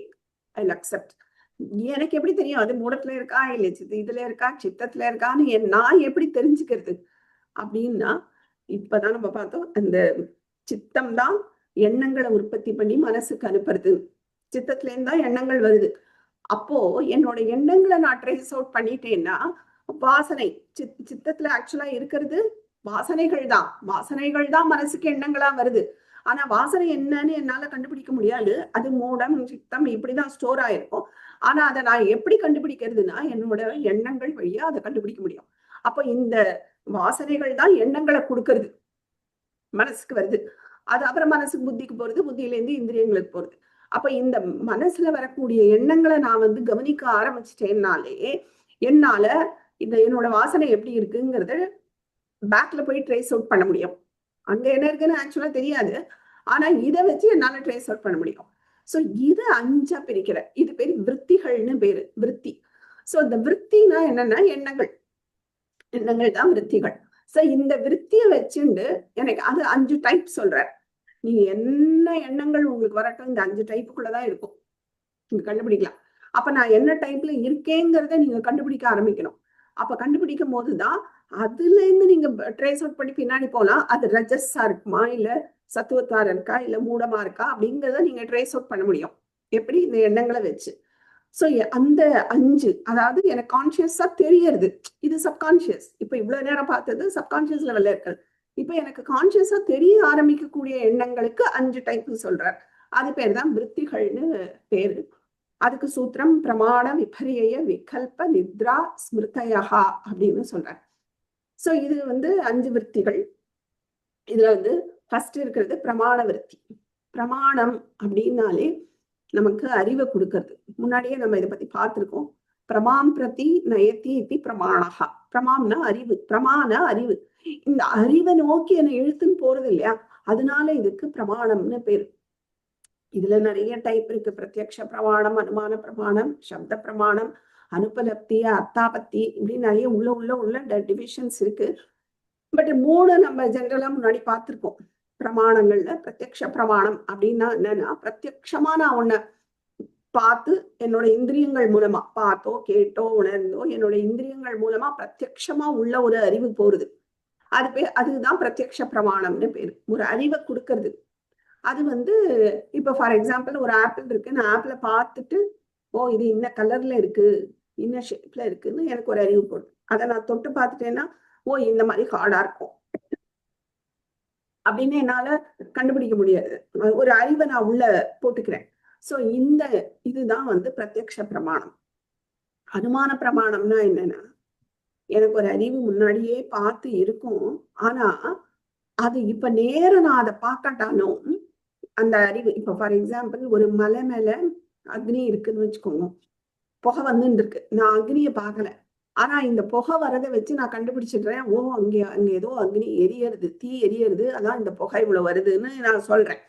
[SPEAKER 1] ஐ அக்செப்ட். எனக்கு எப்படி தெரியும் அது மூடத்துல இருக்கா இல்ல இதுல இருக்கா சித்தத்துல இருக்கான்னு நான் எப்படி தெரிஞ்சுக்கிறது அப்படின்னா, இப்பதான் நம்ம பார்த்தோம், அந்த சித்தம் தான் எண்ணங்களை உற்பத்தி பண்ணி மனசுக்கு அனுப்புறது, சித்தத்துல இருந்தா எண்ணங்கள் வருது. அப்போ என்னோட எண்ணங்களை நான் ட்ரேஸ் அவுட் பண்ணிட்டேன்னா, வாசனை சித்தத்துல ஆக்சுவலா இருக்கிறது வாசனைகள் தான் மனசுக்கு எண்ணங்களா வருது. ஆனா வாசனை என்னன்னு என்னால கண்டுபிடிக்க முடியாது, அது மூடம் சித்தம் இப்படிதான் ஸ்டோர் ஆயிருக்கும். ஆனா அதை நான் எப்படி கண்டுபிடிக்கிறதுனா என்னோட எண்ணங்கள் வழியா அதை கண்டுபிடிக்க முடியும். அப்போ இந்த வாசனைகள் தான் எண்ணங்களை கொடுக்கறது, மனசுக்கு வருது, அது அப்புறம் மனசுக்கு புத்திக்கு போறது, புத்தியில இருந்து இந்திரியங்களுக்கு போறது. அப்ப இந்த மனசுல வரக்கூடிய எண்ணங்களை நான் வந்து கவனிக்க ஆரம்பிச்சிட்டேன்னாலே என்னால இந்த என்னோட வாசனை எப்படி இருக்குங்கிறத பேக்ல போய் ட்ரேஸ் அவுட் பண்ண முடியும். அங்க என்ன இருக்குன்னு ஆக்சுவலா தெரியாது, ஆனா இதை வச்சு என்னால ட்ரேஸ் அவுட் பண்ண முடியும். சோ இது 5ஆ பிரிக்கிற, இது பேரு விற்த்திகள்னு பேரு, விற்பி. சோ இந்த விற்த்தினா என்னன்னா எண்ணங்கள் தான் விற்த்திகள். சோ இந்த விருத்தியை வச்சுண்டு எனக்கு அது 5 டைப் சொல்றார். நீங்க என்ன எண்ணங்கள் உங்களுக்கு வரட்டும் இந்த 5 டைப்புக்குள்ளதான் இருக்கும், நீங்க கண்டுபிடிக்கலாம். அப்ப நான் என்ன டைப்ல இருக்கேங்கிறத நீங்க கண்டுபிடிக்க ஆரம்பிக்கணும். அப்ப கண்டுபிடிக்கும் போதுதான் அதுல இருந்து நீங்க ட்ரேஸ் அவுட் பண்ணி பின்னாடி போலாம். அது ரஜஸா இருக்குமா இல்ல சத்துவத்தா இருக்கா இல்ல மூடமா இருக்கா அப்படிங்கிறத நீங்க ட்ரேஸ் அவுட் பண்ண முடியும். எப்படி? இந்த எண்ணங்களை வச்சு. சோ அந்த 5, அதாவது எனக்கு கான்சியஸா தெரியறது, இது சப்கான்சியஸ். இப்ப இவ்வளவு நேரம் பார்த்தது சப்கான்சியஸ் லெவல்ல இருக்கு. இப்ப எனக்கு கான்சியஸா தெரிய ஆரம்பிக்கக்கூடிய எண்ணங்களுக்கு 5 டைப் சொல்றார். அது பேர் தான் விருத்திகள்னு பேரு. அதுக்கு சூத்திரம் பிரமாண விபரிய விகல்ப நித்ரா ஸ்மிருதயா அப்படின்னு சொல்றார். சோ இது 5 விருத்திகள். இதுல ஃபர்ஸ்ட் இருக்கிறது பிரமாண விருத்தி. பிரமாணம் அப்படின்னாலே நமக்கு அறிவை கொடுக்கறது. முன்னாடியே நம்ம இதை பத்தி பார்த்திருக்கோம். பிரமாம் பிரதி நயத்தி இத்தி பிரமாணஹா. பிரமாம்னா அறிவு, பிரமாண அறிவு. இந்த அறிவை நோக்கி என்னை இழுத்துன்னு போறது இல்லையா, அதனால இதுக்கு பிரமாணம்னு பேரு. இதுல நிறைய டைப் இருக்கு. பிரத்யக்ஷ பிரமாணம், அனுமான பிரமாணம், சப்த பிரமாணம், அனுபலப்தி, அர்த்தாபத்தி, இப்படி நிறைய உள்ள டிவிஷன்ஸ் இருக்கு. பட் 3 நம்ம ஜெனரலா முன்னாடி பார்த்திருக்கோம். பிரமாணங்கள்ல பிரத்யக்ஷ பிரமாணம் அப்படின்னா என்னன்னா, பிரத்யக்ஷமா நான் உன்னை பார்த்து என்னோட இந்திரியங்கள் மூலமா பார்த்தோ கேட்டோ உணர்ந்தோ என்னோட இந்திரியங்கள் மூலமா பிரத்யக்ஷமா உள்ள ஒரு அறிவு போறது. அதுதான் பிரத்யக்ஷ பிரமாணம்னு பேரு. ஒரு அறிவை கொடுக்கறது. அது இப்ப ஃபார் எக்ஸாம்பிள் ஒரு ஆப்பிள் இருக்கு, நான் ஆப்பிள பார்த்துட்டு ஓ இது இன்ன கலர்ல இருக்கு, இன்ன ஷேப்ல இருக்குன்னு எனக்கு ஒரு அறிவு போடுது. அதை நான் தொட்டு பார்த்துட்டேன்னா ஓ இந்த மாதிரி ஹார்டா இருக்கும் அப்படின்னு என்னால கண்டுபிடிக்க முடியாது. ஒரு அறிவை நான் உள்ள போட்டுக்கிறேன். சோ இதுதான் பிரத்யக்ஷ பிரமாணம். அனுமான பிரமாணம்னா என்னன்னா, எனக்கு ஒரு அறிவு முன்னாடியே பார்த்து இருக்கும், ஆனா அது இப்ப நேரம் நான் அதை பார்க்கட்டாலும் அந்த அறிவு, இப்ப ஃபார் எக்ஸாம்பிள் ஒரு மலை மேல அக்னி இருக்குன்னு வச்சுக்கோங்க, புகை இருக்கு, நான் அக்னியை பார்க்கல, ஆனா இந்த புகை வரதை வச்சு நான் கண்டுபிடிச்சிடுறேன், ஓ அங்க ஏதோ அக்னி எரியறது, தீ எரியறது, அதான் இந்த புகை இவ்வளவு வருதுன்னு நான் சொல்றேன்.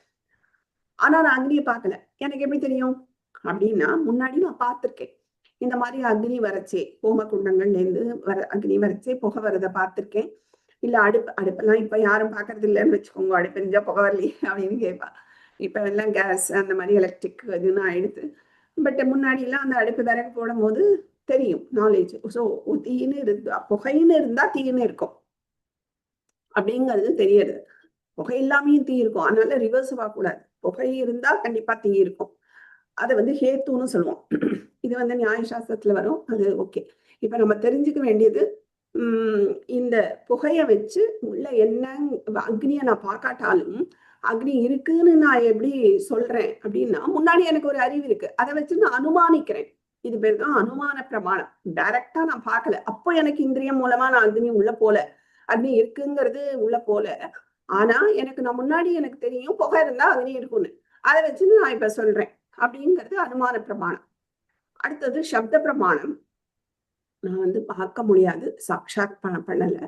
[SPEAKER 1] ஆனா நான் அக்னியை பார்க்கல. எனக்கு எப்படி தெரியும் அப்படின்னா, முன்னாடி நான் பார்த்திருக்கேன். இந்த மாதிரி அக்னி வரச்சே, ஹோம குண்டங்கள்ல இருந்து அக்னி வரச்சே புகை வரதை பார்த்திருக்கேன். இல்ல அடுப்பெல்லாம் இப்ப யாரும் பாக்குறது இல்லைன்னு வச்சுக்கோங்க, அடுப்பு எரிஞ்சா புகை வரலையே அப்படின்னு கேட்பா. இப்ப எல்லாம் கேஸ் அந்த மாதிரி எலக்ட்ரிக் இதுன்னு ஆயிடுது. பட் முன்னாடி எல்லாம் அந்த அடுப்பு விறகு போடும் போது தெரியும், நாலேஜ். ஸோ தீன்னு இருந்தா புகைன்னு இருந்தா தீன்னு இருக்கும் அப்படிங்கிறது தெரியுது. புகை இல்லாமையும் தீ இருக்கும், அதனால ரிவர்ஸ் ஆகக்கூடாது. புகை இருந்தா கண்டிப்பா தீ இருக்கும். அதை ஹேத்துன்னு சொல்லுவோம். இது நியாய சாஸ்திரத்துல வரும். அது ஓகே. இப்ப நம்ம தெரிஞ்சுக்க வேண்டியது, இந்த புகைய வச்சு உள்ள என்ன அக்னியை நான் பார்க்காட்டாலும் அக்னி இருக்குன்னு நான் எப்படி சொல்றேன் அப்படின்னா, முன்னாடி எனக்கு ஒரு அறிவு இருக்கு, அதை வச்சு நான் அனுமானிக்கிறேன். இது பேர் தான் அனுமான பிரமாணம். டைரக்டா நான் பார்க்கல, அப்போ எனக்கு இந்திரியம் மூலமா நான் அக்னி உள்ள போல, அக்னி இருக்குங்கிறது உள்ள போல. ஆனா நான் முன்னாடி எனக்கு தெரியும் புகை இருந்தா அக்னி இருக்குன்னு, அதை வச்சு நான் இப்ப சொல்றேன் அப்படிங்கிறது அனுமான பிரமாணம். அடுத்தது சப்த பிரமாணம். நான் பார்க்க முடியாது, சாட்சாத் பண்ணல.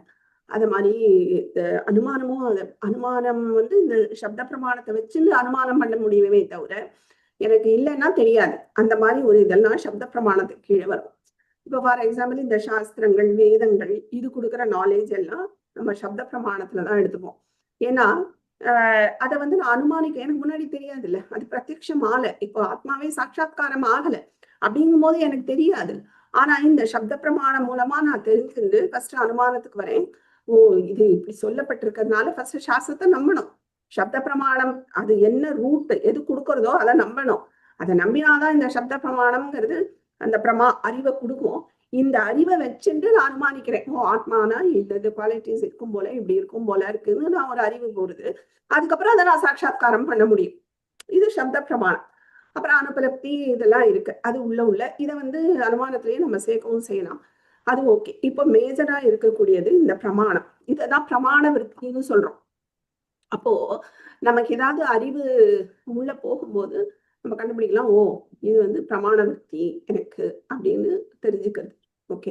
[SPEAKER 1] அது மாதிரி அனுமானமும், அனுமானம் இந்த சப்த பிரமாணத்தை வச்சு அனுமானம் பண்ண முடியவே தவிர எனக்கு இல்லைன்னா தெரியாது. அந்த மாதிரி ஒரு இதெல்லாம் சப்த பிரமாணத்துக்கு கீழே வரும். இப்போ ஃபார் எக்ஸாம்பிள் இந்த சாஸ்திரங்கள், வேதங்கள், இது கொடுக்குற நாலேஜ் எல்லாம் நம்ம சப்த பிரமாணத்துலதான் எடுத்துப்போம். ஏன்னா அதை நான் அனுமானிக்க எனக்கு முன்னாடி தெரியாது இல்ல, அது பிரத்யக்ஷம் ஆகல, இப்போ ஆத்மாவே சாட்சாத்காரம் ஆகல, அப்படிங்கும் போது எனக்கு தெரியாது. ஆனா இந்த சப்த பிரமாணம் மூலமா நான் தெரிஞ்சுக்கிட்டு ஃபர்ஸ்ட் அனுமானத்துக்கு வரேன். ஓ இது இப்படி சொல்லப்பட்டிருக்கிறதுனால ஃபர்ஸ்ட் சாஸ்திரத்தை நம்பணும். சப்த பிரமாணம் அது என்ன ரூட் எது கொடுக்கறதோ அதை நம்பணும். அதை நம்பினாதான் இந்த சப்த பிரமாணம்ங்கிறது அந்த அறிவை கொடுக்கும். இந்த அறிவை வச்சுட்டு நான் அனுமானிக்கிறேன், ஓ ஆத்மானா இந்த குவாலிட்டிஸ் இருக்கும் போல, இப்படி இருக்கும் போல இருக்குன்னு நான் ஒரு அறிவு போடுது. அதுக்கப்புறம் அதை நான் சாட்சாத்காரம் பண்ண முடியும். இது சப்த பிரமாணம். அப்புறம் அனுபலப்தி இதெல்லாம் இருக்கு, அது உள்ள இதை அனுமானத்திலேயே நம்ம சேர்க்கவும் செய்யலாம். அது ஓகே. இப்போ மேஜரா இருக்கக்கூடியது இந்த பிரமாணம். இதைதான் பிரமாண விருத்தின்னு சொல்றோம். அப்போ நமக்கு ஏதாவது அறிவு உள்ள போகும்போது நம்ம கண்டுபிடிக்கலாம், ஓ இது பிரமாண விருத்தி எனக்கு அப்படின்னு தெரிஞ்சுக்கிறது. ஓகே.